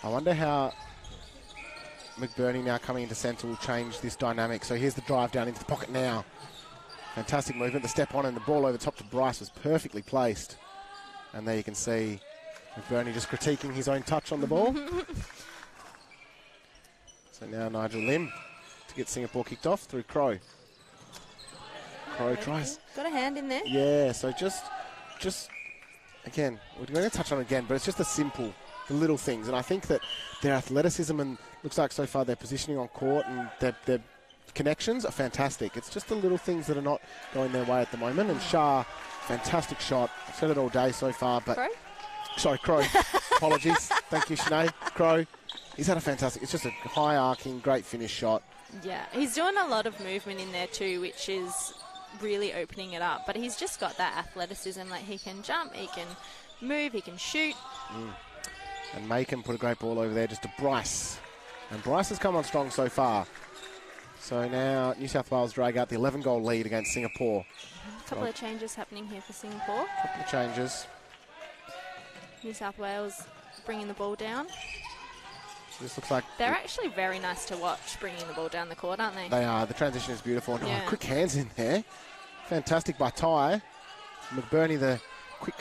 I wonder how McBurney now coming into centre will change this dynamic. So here's the drive down into the pocket now. Fantastic movement. The step on and the ball over the top to Bryce was perfectly placed. And there you can see McBurney just critiquing his own touch on the ball. So now Nigel Lim to get Singapore kicked off through Crow. Crow tries. Got a hand in there. Yeah, so just again, we're going to touch on it again, but it's just the little things. And I think that their athleticism and looks like so far their positioning on court and their connections are fantastic. It's just the little things that are not going their way at the moment. And Shah, fantastic shot. I've said it all day so far, but... Crow? Sorry, Crow. Apologies. Thank you, Sinead. Crow. He's had a fantastic... It's just a high-arcing, great finish shot. Yeah, he's doing a lot of movement in there too, which is really opening it up. But he's just got that athleticism. Like, he can jump, he can move, he can shoot. And Macon put a great ball over there just to Bryce. And Bryce has come on strong so far. So now New South Wales drag out the 11-goal lead against Singapore. A couple of changes happening here for Singapore. Couple of changes. New South Wales bringing the ball down. This looks like... They're actually very nice to watch bringing the ball down the court, aren't they? They are. The transition is beautiful. And, Yeah. quick hands in there. Fantastic by Ty. McBurney, the quick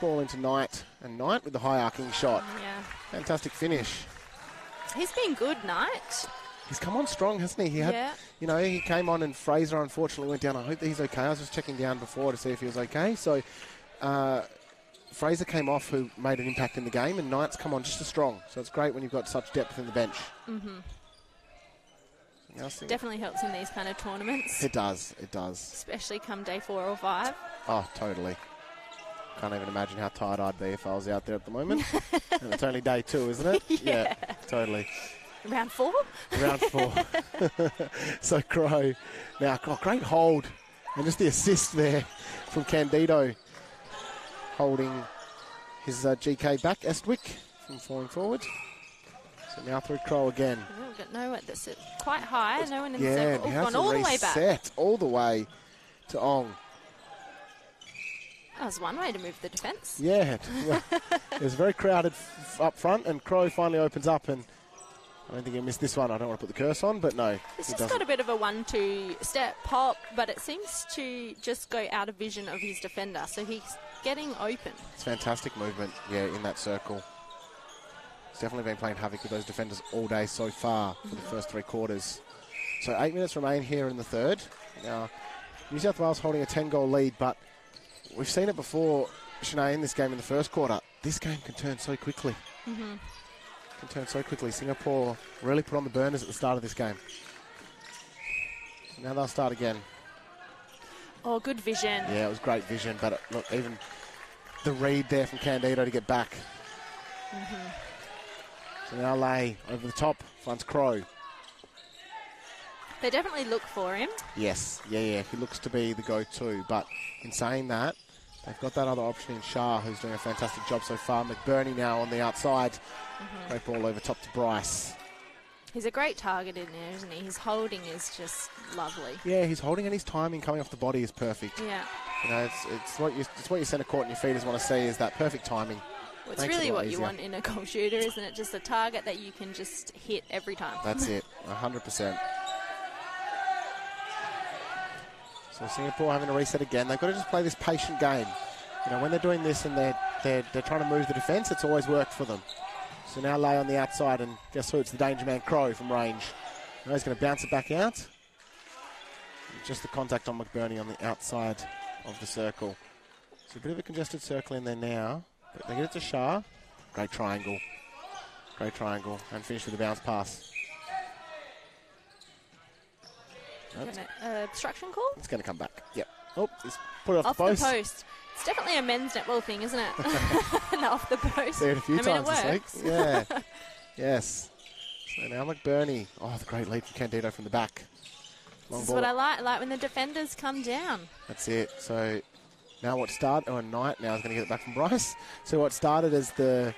ball into Knight. And Knight with the high arcing shot. Yeah. Fantastic finish. He's been good, Knight. He's come on strong, hasn't he? Yeah. You know, he came on and Fraser unfortunately went down. I hope that he's okay. I was just checking down before to see if he was okay. So Fraser came off, who made an impact in the game, and Knight's come on just as strong. So it's great when you've got such depth in the bench. Definitely helps in these kind of tournaments. It does. It does. Especially come day 4 or 5. Oh, totally. Can't even imagine how tired I'd be if I was out there at the moment. And it's only day 2, isn't it? Yeah. Totally. Round 4? Round 4. So Crow. Now, great hold. And just the assist there from Candido. Holding his GK back, Estwick, from falling forward. So now through Crow again. We've got no one that's quite high. No one in the Yeah, circle. now Gone to all the way back. reset all the way to Ong. That was one way to move the defence. Yeah, it was very crowded up front, and Crow finally opens up, and I don't think he missed this one. I don't want to put the curse on, but no. It's just got a bit of a 1-2 step pop, but it seems to just go out of vision of his defender, so he's getting open. It's fantastic movement, yeah, in that circle. He's definitely been playing havoc with those defenders all day so far for the first 3 quarters. So 8 minutes remain here in the third. Now, New South Wales holding a 10-goal lead, but we've seen it before, Shanae, in this game in the first quarter. This game can turn so quickly. Can turn so quickly. Singapore really put on the burners at the start of this game. Now they'll start again. Oh, good vision. Yeah, it was great vision, but look, even the read there from Candido to get back. So now Lay over the top, finds Crow. They definitely look for him. Yes, yeah, he looks to be the go-to, but in saying that, they've got that other option in Shah, who's doing a fantastic job so far. McBurney now on the outside. Great ball over top to Bryce. He's a great target in there, isn't he? His holding is just lovely. Yeah, his holding and his timing coming off the body is perfect. Yeah. You know, it's what your centre court and your feeders want to see, is that perfect timing. Well, it's Makes it really a lot what you easier. want in a goal shooter, isn't it? Just a target that you can just hit every time. That's it, 100%. So Singapore having to reset again. They've got to just play this patient game. You know, when they're doing this and they're trying to move the defence, it's always worked for them. So now Lay on the outside, and guess who? It's the danger man, Crow, from range. Now he's going to bounce it back out. Just the contact on McBurney on the outside of the circle. So a bit of a congested circle in there now. But they get it to Shah. Great triangle. Great triangle. And finish with a bounce pass. Obstruction call? It's going to come back. Yep. Oh, he's put it off The the post. post. It's definitely a men's netball thing, isn't it? No, off the post. Seen it a few times it this works. week. Yeah. Yes. So now McBurney. Oh, the great lead from Candido from the back. Long This is ball. what I like. I like when the defenders come down. That's it. So now what started... Oh, Knight now is going to get it back from Bryce. So what started as the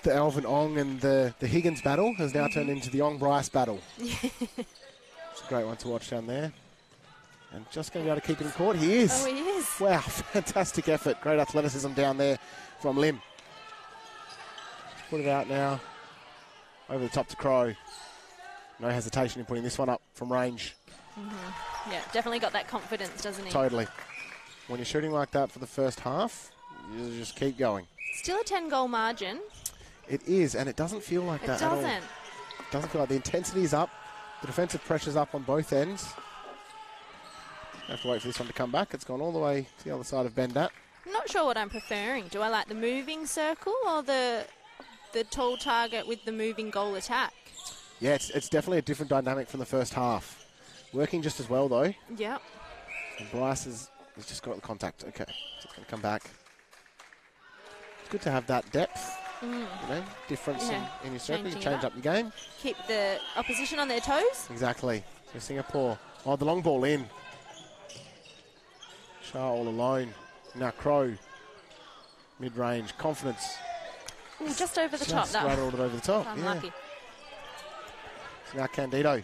Alvin Ong and the Higgins battle has now turned into the Ong-Bryce battle. It's a great one to watch down there. And just going to be able to keep it in court. He is. Oh, he is. Wow, fantastic effort. Great athleticism down there from Lim. Put it out now. Over the top to Crow. No hesitation in putting this one up from range. Yeah, definitely got that confidence, doesn't he? Totally. When you're shooting like that for the first half, you just keep going. Still a 10-goal margin. It is, and it doesn't feel like It that at all. doesn't. It doesn't feel like the intensity is up. The defensive pressure's up on both ends. Have to wait for this one to come back. It's gone all the way to the other side of Bendat. I'm not sure what I'm preferring. Do I like the moving circle or the tall target with the moving goal attack? Yeah, it's definitely a different dynamic from the first half. Working just as well, though. Yep. And Bryce has just got the contact. Okay, so it's going to come back. It's good to have that depth, you know, difference in your circle. You Changing it change up. up your game. Keep the opposition on their toes. Exactly. So Singapore. Oh, the long ball in. Shah all alone. Now Crow. Mid-range. Confidence. Ooh, just over the top. Just rattled it over the top. Unlucky. So now Candido.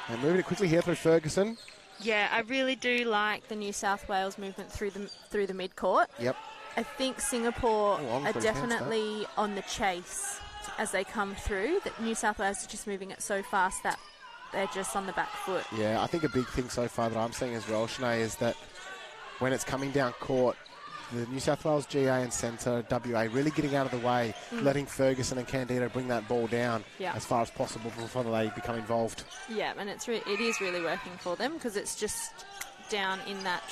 And moving it quickly here through Ferguson. Yeah, I really do like the New South Wales movement through the mid-court. Yep. I think Singapore Long are for his hands, definitely on the chase as they come through. That New South Wales are just moving it so fast that they're just on the back foot. Yeah, I think a big thing so far that I'm seeing as well, Sinead, is that when it's coming down court, the New South Wales GA and centre WA really getting out of the way, letting Ferguson and Candido bring that ball down as far as possible before they become involved. Yeah, and it is really working for them because it's just down in that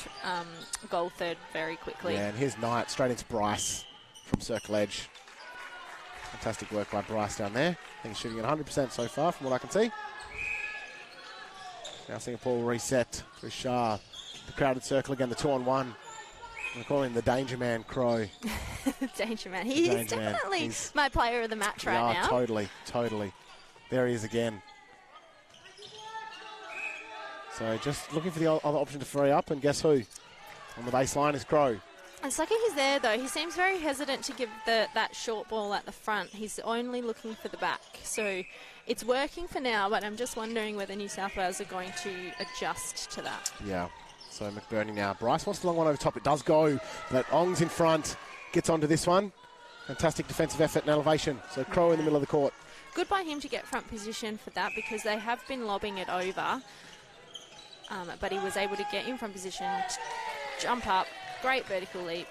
goal third very quickly. Yeah, and here's Knight straight into Bryce from circle edge. Fantastic work by Bryce down there. I think he's shooting at 100% so far from what I can see. Now Singapore will reset through Shah. The crowded circle again, the 2-on-1. We call him the Danger Man, Crow. Danger Man. He's definitely my player of the match right now. Totally. There he is again. So just looking for the other option to free up, and guess who? On the baseline is Crow. It's lucky he's there, though. He seems very hesitant to give that short ball at the front. He's only looking for the back. So it's working for now, but I'm just wondering whether New South Wales are going to adjust to that. Yeah. So McBurney now. Bryce wants the long one over top. It does go, but Ong's in front. Gets onto this one. Fantastic defensive effort and elevation. So Crow in the middle of the court. Good by him to get front position for that because they have been lobbing it over. But he was able to get in front position, jump up, great vertical leap,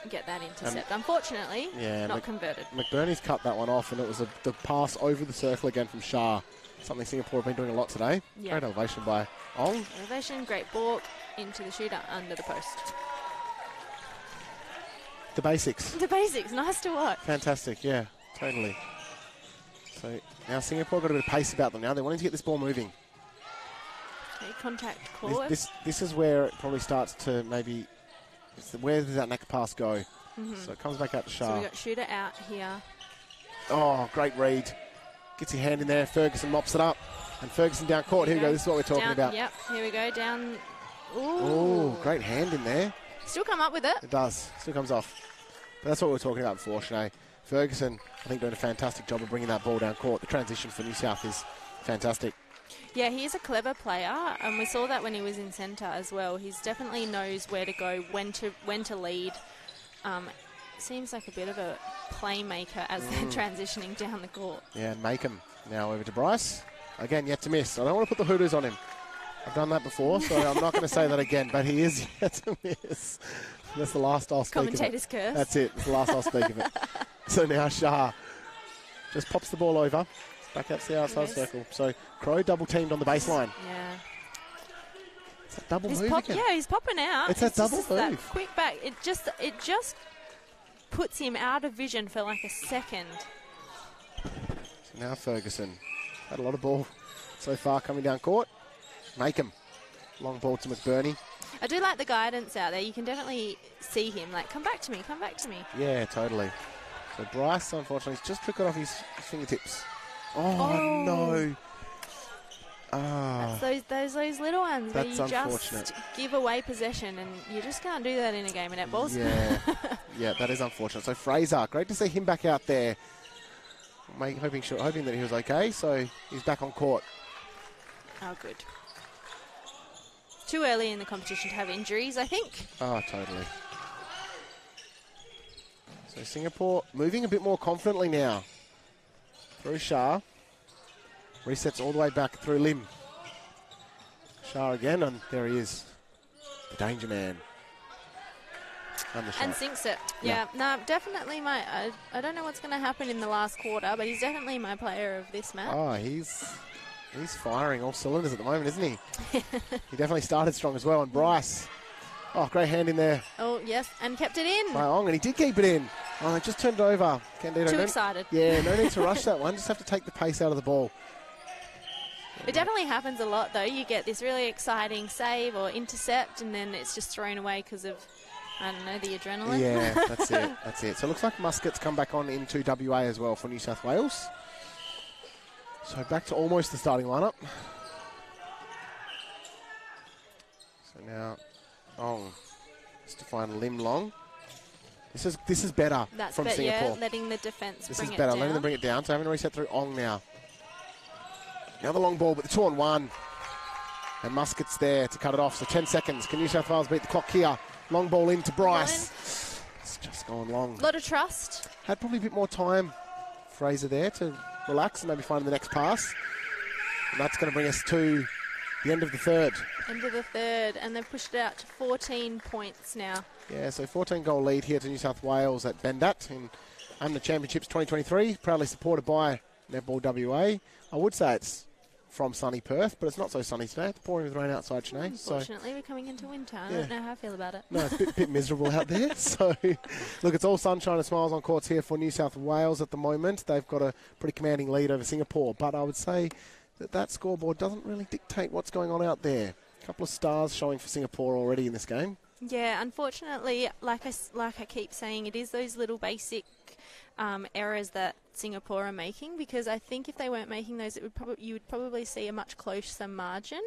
get that intercept. Unfortunately, not converted. McBurney's cut that one off, and it was the pass over the circle again from Shah. Something Singapore have been doing a lot today. Yeah. Great elevation by Ong. Elevation, great balk into the shooter under the post. The basics. The basics, nice to watch. Fantastic, yeah, totally. So now Singapore got a bit of pace about them now. They're wanting to get this ball moving. Okay, contact call. This is where it probably starts to maybe. Where does that next pass go? So it comes back out to Shah. So we got shooter out here. Oh, great read. Gets your hand in there. Ferguson mops it up. And Ferguson down court. Here we go. This is what we're talking about. Yep, here we go. Down. Ooh, great hand in there. Still come up with it. It does. Still comes off. But that's what we were talking about before, Sinead. Ferguson, I think, doing a fantastic job of bringing that ball down court. The transition for New South is fantastic. Yeah, he's a clever player, and we saw that when he was in centre as well. He definitely knows where to go, when to lead. Seems like a bit of a playmaker as they're transitioning down the court. Yeah, and make him now over to Bryce. Again, yet to miss. I don't want to put the Hooters on him. I've done that before, so I'm not going to say that again, but he is yet to miss. That's the last I'll speak of it. Commentator's curse. That's it. That's the last I'll speak of it. So now Shah just pops the ball over. Back out to the outside circle. So Crow double teamed on the baseline. Yeah. It's that double move again. Yeah, he's popping out. It's that double move. That quick back. It just puts him out of vision for like a second. So now Ferguson. Had a lot of ball so far coming down court. Make him. Long ball to McBurney. I do like the guidance out there. You can definitely see him. Like, come back to me, come back to me. Yeah, totally. So Bryce, unfortunately, has just trickled off his fingertips. Oh, no. That's those little ones where you unfortunate. just give away possession, and you just can't do that in a game of netball. Yeah, yeah, that is unfortunate. So Fraser, great to see him back out there. Hoping that he was okay, so he's back on court. Oh, good. Too early in the competition to have injuries, I think. Oh, totally. So Singapore moving a bit more confidently now. Through Shah. Resets all the way back through Lim. Shah again, and there he is. The Danger Man. And sinks it. Yeah, no, definitely I don't know what's going to happen in the last quarter, but he's definitely my player of this match. Oh, he's firing all cylinders at the moment, isn't he? He definitely started strong as well. And Bryce, oh, great hand in there. Oh, yes, and kept it in. By Ong, and he did keep it in. Oh, they just turned it over. Candido, Too excited. Yeah, no need to rush that one. Just have to take the pace out of the ball. It definitely happens a lot, though. You get this really exciting save or intercept, and then it's just thrown away because of, I don't know, the adrenaline. Yeah, that's it. That's it. So it looks like Muscat's come back on into WA as well for New South Wales. So back to almost the starting lineup. So now Ong has to find Lim Long. This is better from Singapore. Yeah, letting the defence bring it down. This is better, letting them bring it down. So having to reset through Ong now. Now the long ball, but the 2-on-1. And Muscat's there to cut it off. So 10 seconds. Can New South Wales beat the clock here? Long ball into Bryce. It's just gone long. A lot of trust. Had probably a bit more time, Fraser, there to relax and maybe find the next pass. And that's going to bring us to the end of the third. End of the third, and they've pushed it out to 14 points now. Yeah, so 14-goal lead here to New South Wales at Bendat in AMMNA Championships 2023, proudly supported by Netball WA. I would say it's from sunny Perth, but it's not so sunny today. It's pouring with rain outside, Sinead. Unfortunately, we're coming into winter. I don't know how I feel about it. No, it's a bit miserable out there. So, look, it's all sunshine and smiles on courts here for New South Wales at the moment. They've got a pretty commanding lead over Singapore, but I would say that scoreboard doesn't really dictate what's going on out there. A couple of stars showing for Singapore already in this game. Yeah, unfortunately, like I keep saying, it is those little basic errors that Singapore are making, because I think if they weren't making those, you would probably see a much closer margin.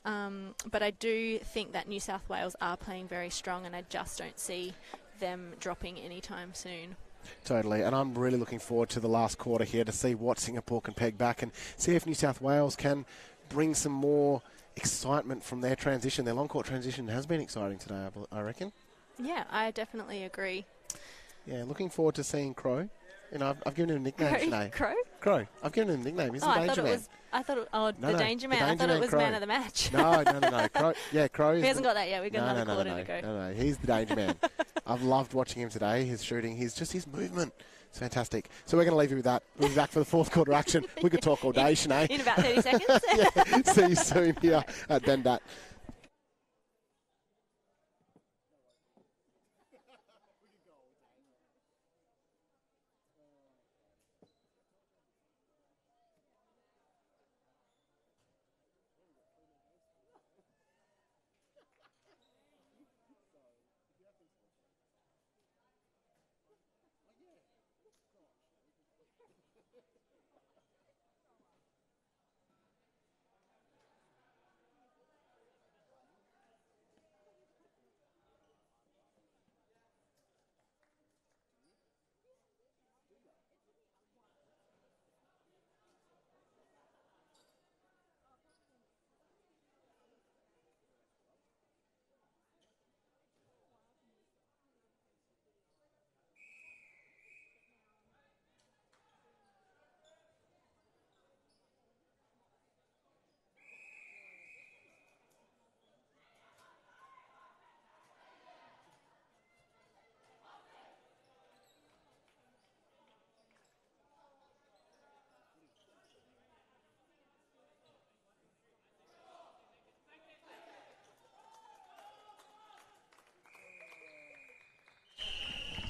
But I do think that New South Wales are playing very strong, and I just don't see them dropping anytime soon. Totally, and I'm really looking forward to the last quarter here to see what Singapore can peg back and see if New South Wales can bring some more excitement from their transition. Their long court transition has been exciting today, I reckon. Yeah, I definitely agree. Yeah, looking forward to seeing Crow. You know, I've given him a nickname today. Crow? Crow. I've given him a nickname. He's the Danger Man. The Danger Man. I thought it was Man of the Match. No. Crow. Yeah, Crow. He hasn't got that yet. We've got another quarter to go. No. He's the Danger Man. I've loved watching him today. His shooting, his movement. It's fantastic. So we're going to leave you with that. We'll be back for the fourth quarter action. We could talk all day, Sinead. In about 30 seconds. Yeah. See you soon here at Bendat.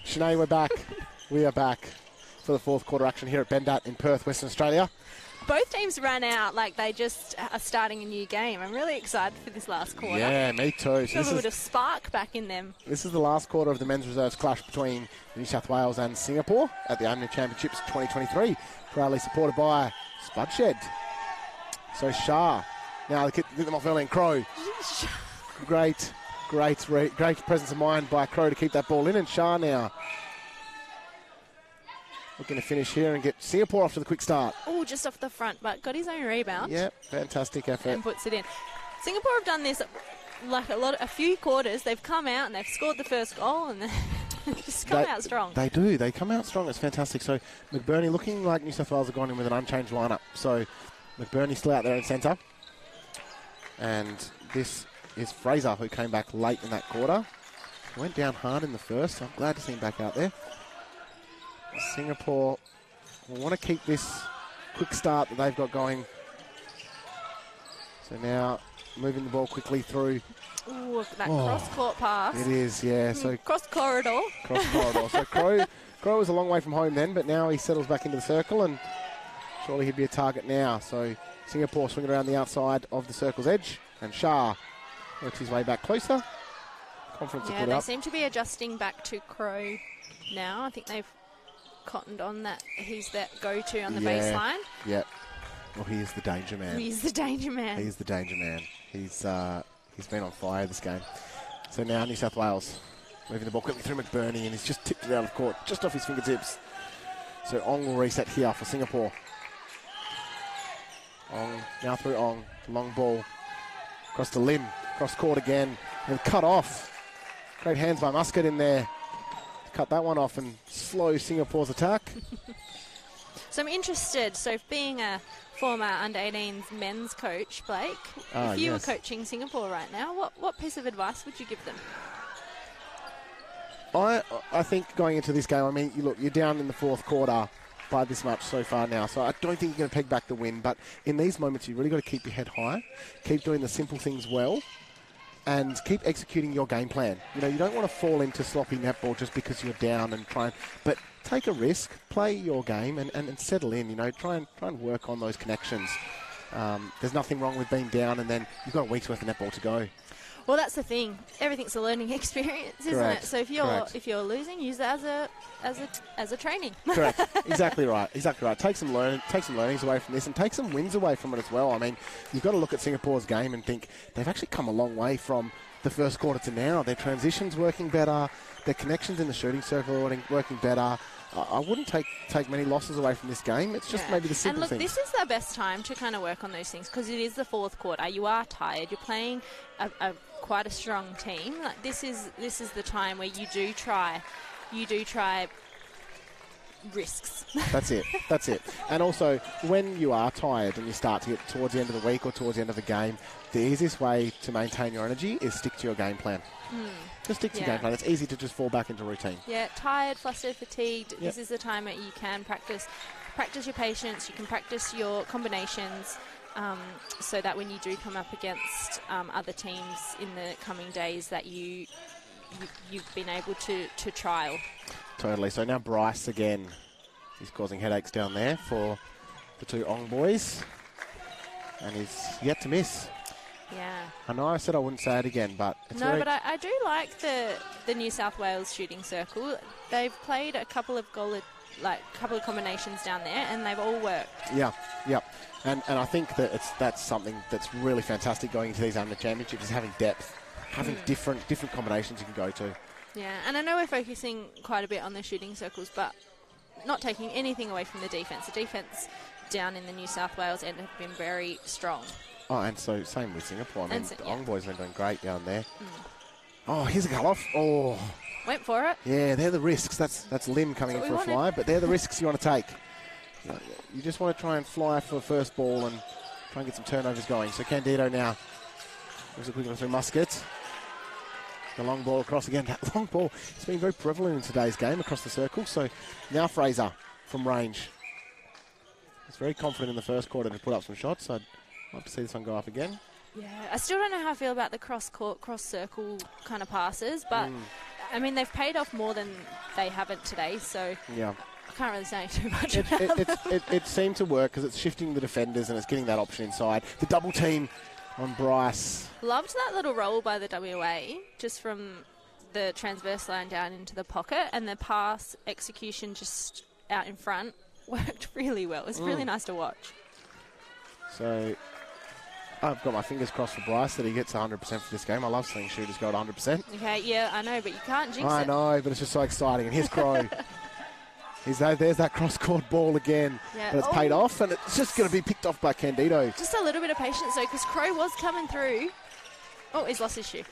Sinead, we're back. We are back for the fourth quarter action here at Bendat in Perth, Western Australia. Both teams ran out like they just are starting a new game. I'm really excited for this last quarter. Yeah, me too. There's a bit of spark back in them. This is the last quarter of the men's reserves clash between New South Wales and Singapore at the AMMNA Championships 2023, proudly supported by Spudshed. So Shah, now they get them off early, and Crow. Great presence of mind by Crow to keep that ball in, and Shah now looking to finish here and get Singapore off to the quick start. Oh, just off the front, but got his own rebound. Yeah, fantastic effort. And puts it in. Singapore have done this like a few quarters. They've come out and they've scored the first goal, and they just come out strong. They do. They come out strong. It's fantastic. So McBurney looking like New South Wales have gone in with an unchanged lineup. So McBurney still out there in centre. And this is Fraser, who came back late in that quarter. Went down hard in the first, so I'm glad to see him back out there. Singapore will want to keep this quick start that they've got going. So now moving the ball quickly through. Ooh, that cross-court pass. It is, yeah. So cross-corridor. Cross-corridor. So Crow was a long way from home then, but now he settles back into the circle, and surely he'd be a target now. So Singapore swinging around the outside of the circle's edge, and Shah works his way back closer. Confidence to put they up. seem to be adjusting back to Crow now. I think they've cottoned on that he's that go-to on the baseline. Yep. Well, he is the danger man. He's the danger man. He's the danger man. He's been on fire this game. So now New South Wales moving the ball quickly through McBurney, and he's just tipped it out of court, just off his fingertips. So Ong will reset here for Singapore. Ong, now through Ong. Long ball. Across to Lim. Cross court again. And cut off. Great hands by Muscat in there. Cut that one off and slow Singapore's attack. So I'm interested. So being a former under-18s men's coach, Blake, if you were coaching Singapore right now, what piece of advice would you give them? I think going into this game, I mean, you're down in the fourth quarter by this much so far now, so I don't think you're going to peg back the win, but in these moments you really got to keep your head high, keep doing the simple things well, and keep executing your game plan. You don't want to fall into sloppy netball just because you're down and but take a risk, play your game, and settle in. Try and work on those connections. There's nothing wrong with being down, and then you've got a week's worth of netball to go. Well, that's the thing. Everything's a learning experience, isn't Correct. it? So if you're losing, use it as a training. Correct. Exactly right. Take some learnings away from this, and take some wins away from it as well. I mean, you've got to look at Singapore's game and think they've actually come a long way from the first quarter to now. Their transitions working better, their connections in the shooting circle are working better. I wouldn't take many losses away from this game. It's just maybe the simple things. And look, this is the best time to kind of work on those things because it is the fourth quarter. You are tired. You're playing quite a strong team. Like this is the time where you do try risks. That's it. And also, when you are tired and you start to get towards the end of the week or towards the end of the game, the easiest way to maintain your energy is stick to your game plan. Just stick to your game plan. It's easy to just fall back into routine. Yeah, tired, flustered, fatigued. Yep. This is the time that you can practice your patience. You can practice your combinations, so that when you do come up against other teams in the coming days, that you've been able to trial. Totally. So now Bryce again. He's causing headaches down there for the two Ong boys, and he's yet to miss. Yeah. I know I said I wouldn't say it again, but it's but I do like the New South Wales shooting circle. They've played a couple of combinations down there, and they've all worked. Yeah. And I think that that's something that's really fantastic going into these AMMNA championships, is having depth, having different combinations you can go to. Yeah, and I know we're focusing quite a bit on the shooting circles, but not taking anything away from the defence. The defence down in the New South Wales end have been very strong. Oh, and so same with Singapore. I mean, the Ong boys have been doing great down there. Oh, here's a cut-off. Oh. Went for it. Yeah, they're the risks. That's Lim coming in for a fly, but they're the risks you want to take. You just want to try and fly for the first ball and try and get some turnovers going. So Candido now moves a quick one through Muscat. The long ball across again. That long ball has been very prevalent in today's game across the circle. So now Fraser from range. He's very confident in the first quarter to put up some shots. I'd like to see this one go up again. Yeah, I still don't know how I feel about the cross-court, cross-circle kind of passes, but, I mean, they've paid off more than they haven't today, so I can't really say too much about them. It seemed to work because it's shifting the defenders and it's getting that option inside. The double team on Bryce. Loved that little roll by the WA, just from the transverse line down into the pocket, and the pass execution just out in front worked really well. It was really nice to watch. So I've got my fingers crossed for Bryce that he gets 100% for this game. I love seeing shooters go at 100%. Okay, yeah, I know, but you can't jinx it. I know, but it's just so exciting. And here's Crow. There's that cross-court ball again. Yeah. But it's paid off, and it's just going to be picked off by Candido. Just a little bit of patience, though, because Crow was coming through. Oh, he's lost his shoe.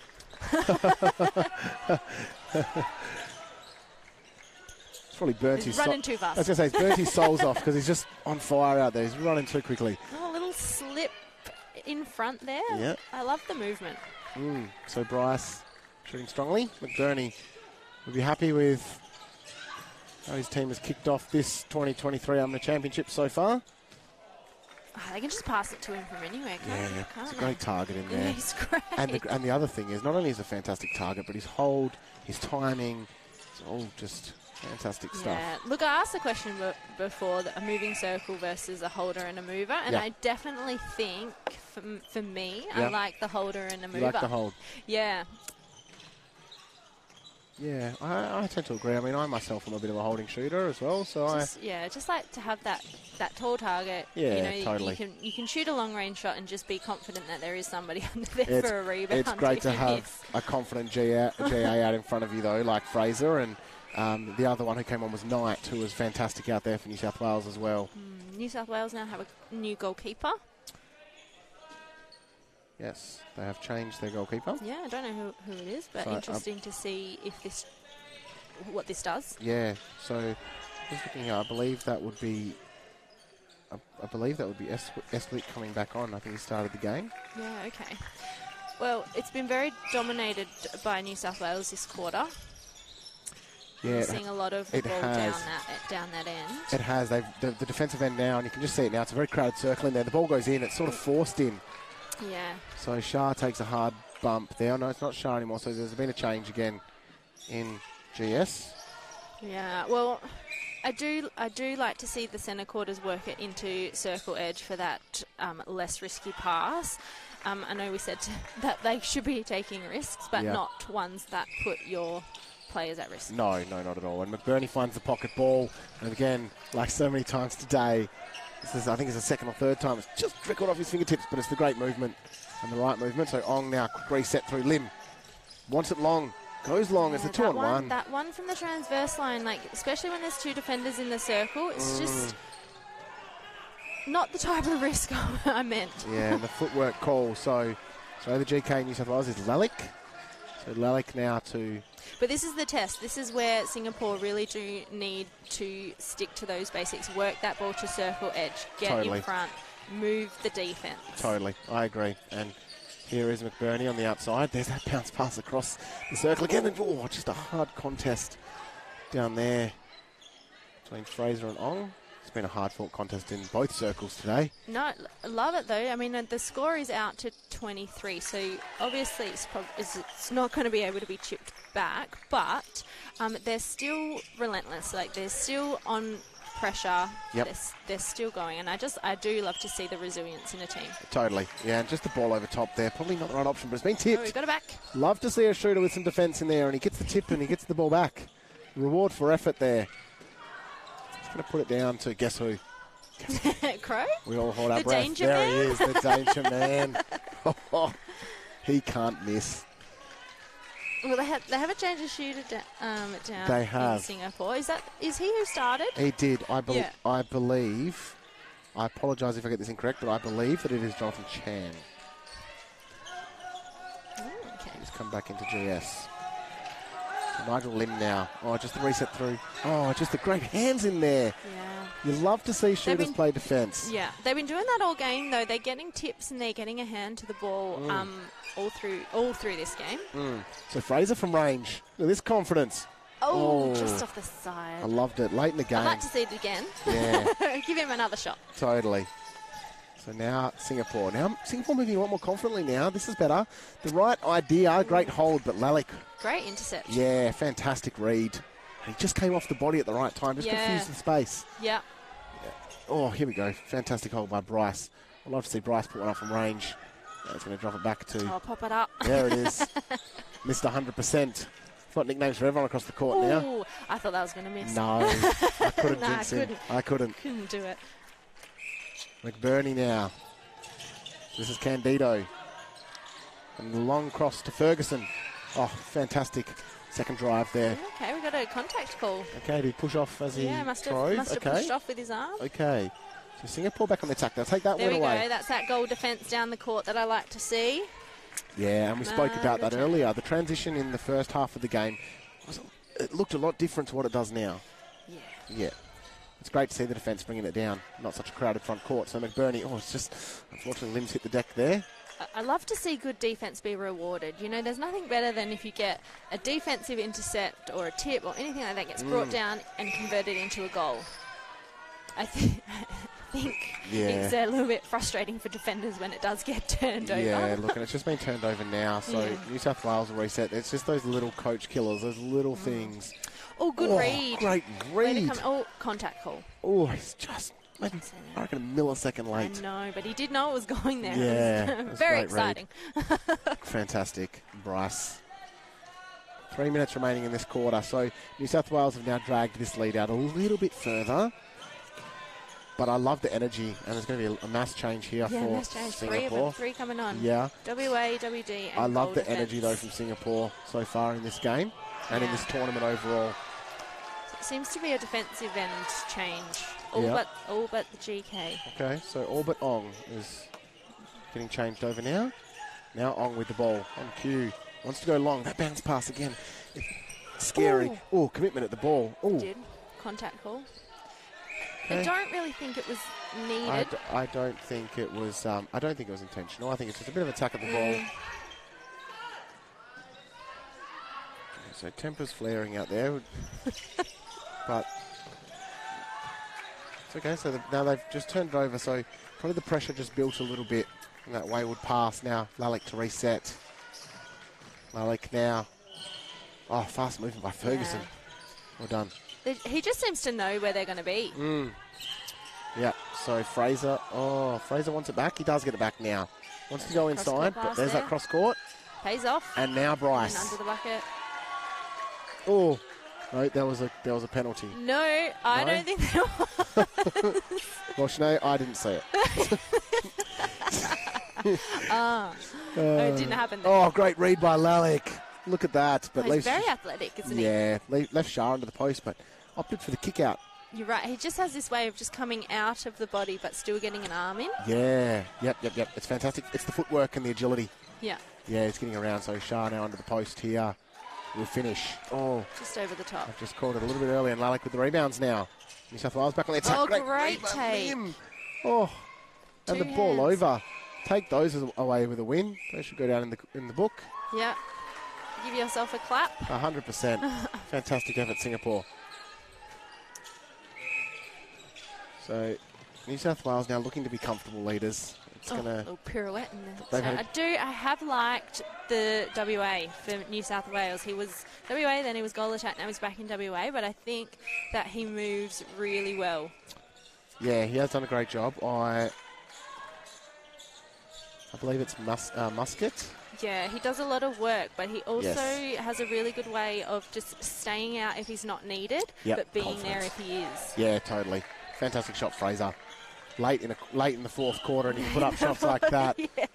Probably burnt he's running too fast. I was going to say, he's burnt his soles off because he's just on fire out there. He's running too quickly. Oh, a little slip in front there. Yeah. I love the movement. So Bryce shooting strongly. McBurney would be happy with how his team has kicked off this 2023 AMMNA Championship so far. Oh, they can just pass it to him from anywhere, can't it's a they? great target in there. Yeah, he's great. And the other thing is, not only is he a fantastic target, but his hold, his timing, it's all just fantastic stuff. Yeah, look, I asked the question before, that a moving circle versus a holder and a mover, and I definitely think, for me, I like the holder and the mover. You like the hold? Yeah. Yeah, I tend to agree. I mean, I myself am a bit of a holding shooter as well, so just like to have that tall target. Yeah, totally. You can shoot a long range shot and just be confident that there is somebody under there for a rebound. It's great to have a confident GA out in front of you, though, like Fraser, and the other one who came on was Knight, who was fantastic out there for New South Wales as well. New South Wales now have a new goalkeeper. Yes, they have changed their goalkeeper. Yeah, I don't know who it is, but So, interesting to see if what this does. Yeah, so just looking here, I believe that would be Eslick coming back on. I think he started the game. Yeah, okay. Well, it's been very dominated by New South Wales this quarter. Yeah, We're seeing a lot of the ball down that end. It has. The defensive end now, and you can just see it now. It's a very crowded circle in there. The ball goes in. It's sort of forced in. Yeah. So Shah takes a hard bump there. No, it's not Shah anymore. So there's been a change again in GS. Yeah. Well, I do like to see the centre quarters work it into circle edge for that less risky pass. I know we said that they should be taking risks, but not ones that put your players at risk. No, not at all. And McBurney finds the pocket ball, and again, like so many times today, I think it's the second or third time, it's just trickled off his fingertips, but it's the great movement and the right movement. So Ong now, quick reset through Lim. Wants it long, goes long. It's a 2-on-1. That one from the transverse line, like especially when there's two defenders in the circle, it's just not the type of risk I meant. Yeah, and the footwork call. So the GK New South Wales is Lalick. So Lalick now to... But this is the test. This is where Singapore really do need to stick to those basics. Work that ball to circle edge. Get in front. Move the defence. Totally. I agree. And here is McBurney on the outside. There's that bounce pass across the circle again. And just a hard contest down there between Fraser and Ong. It's been a hard-fought contest in both circles today. No, love it though. I mean, the score is out to 23, so obviously it's not going to be able to be chipped back, but they're still relentless. Like, they're still on pressure. Yep. They're still going, and I do love to see the resilience in a team. Totally. Yeah, and just the ball over top there. Probably not the right option, but it's been tipped. Oh, we got it back. Love to see a shooter with some defence in there, and he gets the tip and he gets the ball back. Reward for effort there. Going to put it down to guess who? Crow? We all hold our the breath. Danger there man? He is, the danger man. He can't miss. Well, they have a change of shooter down they have. in Singapore. Is he who started? He did. I believe. I apologise if I get this incorrect, but I believe that it is Jonathan Chan. Okay. He's come back into GS. Nigel Lim now. Oh, just the reset through. Oh, just the great hands in there. Yeah. You love to see shooters play defence. Yeah, they've been doing that all game though. They're getting tips and they're getting a hand to the ball all through this game. So Fraser from range. Look at this confidence. Oh, just off the side. I loved it. Late in the game. I'd like to see it again. Yeah. Give him another shot. Totally. So now Singapore. Now Singapore moving a lot more confidently now. This is better. The right idea. Great hold, but Lalick. Great intercept. Yeah, fantastic read. He just came off the body at the right time. Just confused the space. Yeah. Oh, here we go. Fantastic hold by Bryce. I'd love to see Bryce put one up from range. It's going to drop it back to... Oh, pop it up. There it is. Missed 100%. Got nicknames for everyone across the court now. Oh, I thought that was going to miss. No, I couldn't jinx him. I couldn't. Couldn't do it. McBurney now. This is Candido. And the long cross to Ferguson. Oh, fantastic second drive there. Okay, we got a contact call. Okay, did he push off as he must drove? have pushed off with his arm. Okay. So Singapore back on the attack. They'll take that there one away. There we go. That's that goal defence down the court that I like to see. Yeah, and we spoke about that earlier. The transition in the first half of the game, it looked a lot different to what it does now. Yeah. It's great to see the defence bringing it down. Not such a crowded front court. So McBurney, it's just, unfortunately, Lim's hit the deck there. I love to see good defence be rewarded. You know, there's nothing better than if you get a defensive intercept or a tip or anything like that gets brought down and converted into a goal. I think it's a little bit frustrating for defenders when it does get turned over. Yeah, look, and it's just been turned over now. So New South Wales will reset. It's just those little coach killers, those little things. Oh, good read. Great read. Contact call. Oh, it's just... Maybe, I reckon a millisecond late. I know, but he did know it was going there. Yeah. It was very exciting. Fantastic. Bryce. 3 minutes remaining in this quarter. So New South Wales have now dragged this lead out a little bit further. But I love the energy, and there's going to be a mass change here for mass change. Singapore. Three coming on. Yeah. WA, WD, and I love the defense. energy, though, from Singapore so far in this game and in this tournament overall. It seems to be a defensive end change. All but the GK. Okay, so all but Ong is getting changed over now. Now Ong with the ball on cue. Wants to go long. That bounce pass again. It's scary. Oh, commitment at the ball. Oh, Did contact call. okay. I don't really think it was needed. I don't think it was. I don't think it was intentional. I think it's just a bit of attack at the ball. Okay, so temper's flaring out there, but it's okay. So now they've just turned it over. So probably the pressure just built a little bit. And that wayward pass now. Lalek to reset. Lalek now. Oh, fast movement by Ferguson. Yeah. Well done. He just seems to know where they're going to be. Yeah, so Fraser. Oh, Fraser wants it back. He does get it back now. Wants to go inside, but there's that cross court. Pays off. And now Bryce. And under the bucket. Oh, no, there was a penalty. No, I don't think there was. Well, Sinead, I didn't see it. It didn't happen then. Oh, great read by Lalek. Look at that. But he's very athletic, isn't he? Yeah, left Shah under the post, but opted for the kick out. You're right. He just has this way of just coming out of the body but still getting an arm in. Yeah. Yep. It's fantastic. It's the footwork and the agility. Yeah. Yeah, it's getting around. So Shah now under the post here. We'll finish. Oh. Just over the top. I've just called it a little bit early, and Lalek with the rebounds now. New South Wales back on the attack. Oh, great take. Oh. And Two the ball hands. over. Take those away with a win. They should go down in the book. Yeah. Give yourself a clap. 100%. Fantastic effort, Singapore. So, New South Wales now looking to be comfortable leaders. It's going to... little pirouette in They've there. had I have liked the WA for New South Wales. He was WA, then he was goal attack, now he's back in WA, but I think that he moves really well. Yeah, he has done a great job. I believe it's Muscat. Yeah, he does a lot of work, but he also Yes. has a really good way of just staying out if he's not needed, Yep, but being confidence. there if he is. Yeah, totally. Fantastic shot, Fraser. Late in the fourth quarter, and he can put up shots like that. Yeah.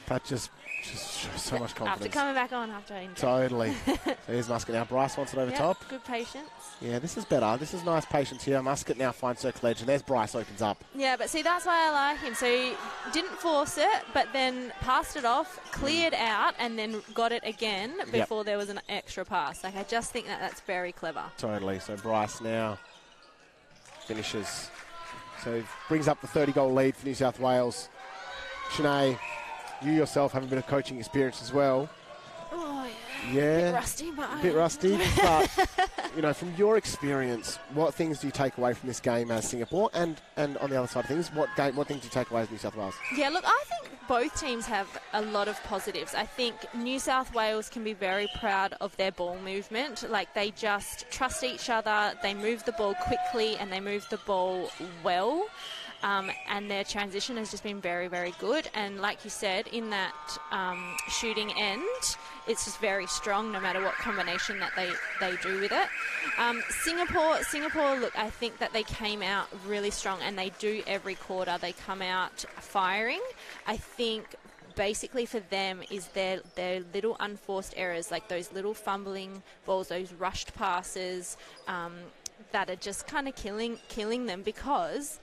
That just shows so much confidence. After coming back on after injury. Totally. So here's Muscat now. Bryce wants it over Yep, top. good patience. Yeah, this is better. This is nice patience here. Muscat now finds circle edge, and there's Bryce opens up. Yeah, but see, that's why I like him. So he didn't force it, but then passed it off, cleared out, and then got it again before there was an extra pass. Like, I just think that that's very clever. Totally. So Bryce now finishes. So brings up the 30-goal lead for New South Wales. Sinead, you yourself have a bit of coaching experience as well. Oh, yeah. Yeah. Bit rusty, but... A bit rusty, but, from your experience, what things do you take away from this game as Singapore? And on the other side of things, what things do you take away as New South Wales? Yeah, look, I think both teams have a lot of positives. I think New South Wales can be very proud of their ball movement. Like, they just trust each other, they move the ball quickly, and they move the ball well. And their transition has just been very, very good. And like you said, in that shooting end, it's just very strong no matter what combination that they do with it. Singapore, look, I think that they came out really strong, and they do every quarter. They come out firing. I think basically for them is their little unforced errors, like those little fumbling balls, those rushed passes that are just kind of killing them, because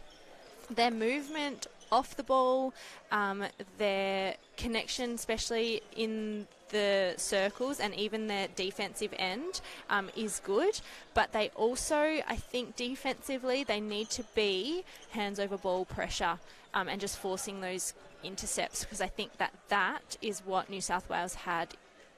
their movement off the ball, their connection, especially in the circles, and even their defensive end is good. But they also, I think defensively, they need to be hands over ball pressure and just forcing those intercepts, because I think that is what New South Wales had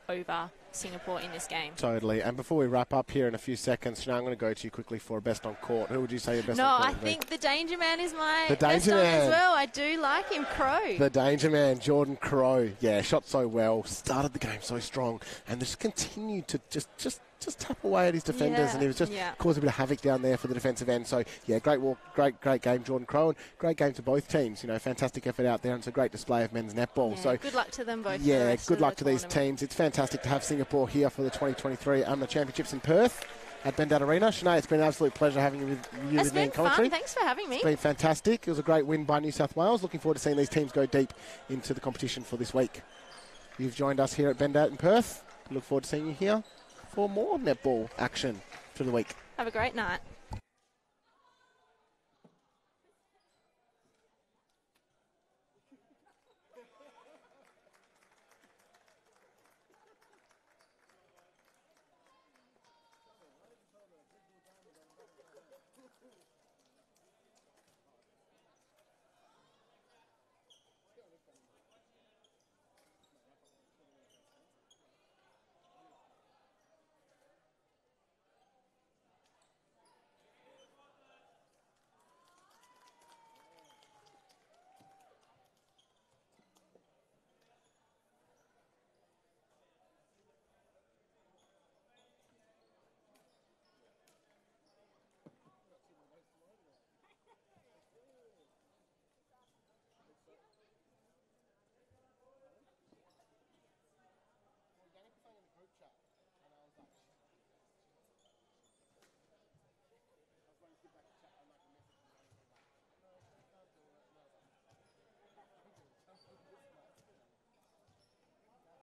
over Singapore in this game. Totally. And before we wrap up here in a few seconds, Sinead, I'm going to go to you quickly for a best on court. Who would you say your best on court would be? I think the Danger Man is my The best Danger on Man. as well. I do like him, Crow. The Danger Man, Jordan Crow. Yeah, shot so well, started the game so strong, and just continued to just tap away at his defenders, Yeah, and he was just yeah. caused a bit of havoc down there for the defensive end. So, yeah, great walk, great game, Jordan Crow, and great game to both teams. Fantastic effort out there, and it's a great display of men's netball. Yeah, So, good luck to them both. for the yeah, rest good of luck the to these tournament. teams. It's fantastic to have Singapore here for the 2023 AMMNA Championships in Perth at Bendat Arena. Sinead, it's been an absolute pleasure having you with me It's in been commentary. fun. Thanks for having me. It's been fantastic. It was a great win by New South Wales. Looking forward to seeing these teams go deep into the competition for this week. You've joined us here at Bendat in Perth. Look forward to seeing you here for more netball action through the week. Have a great night.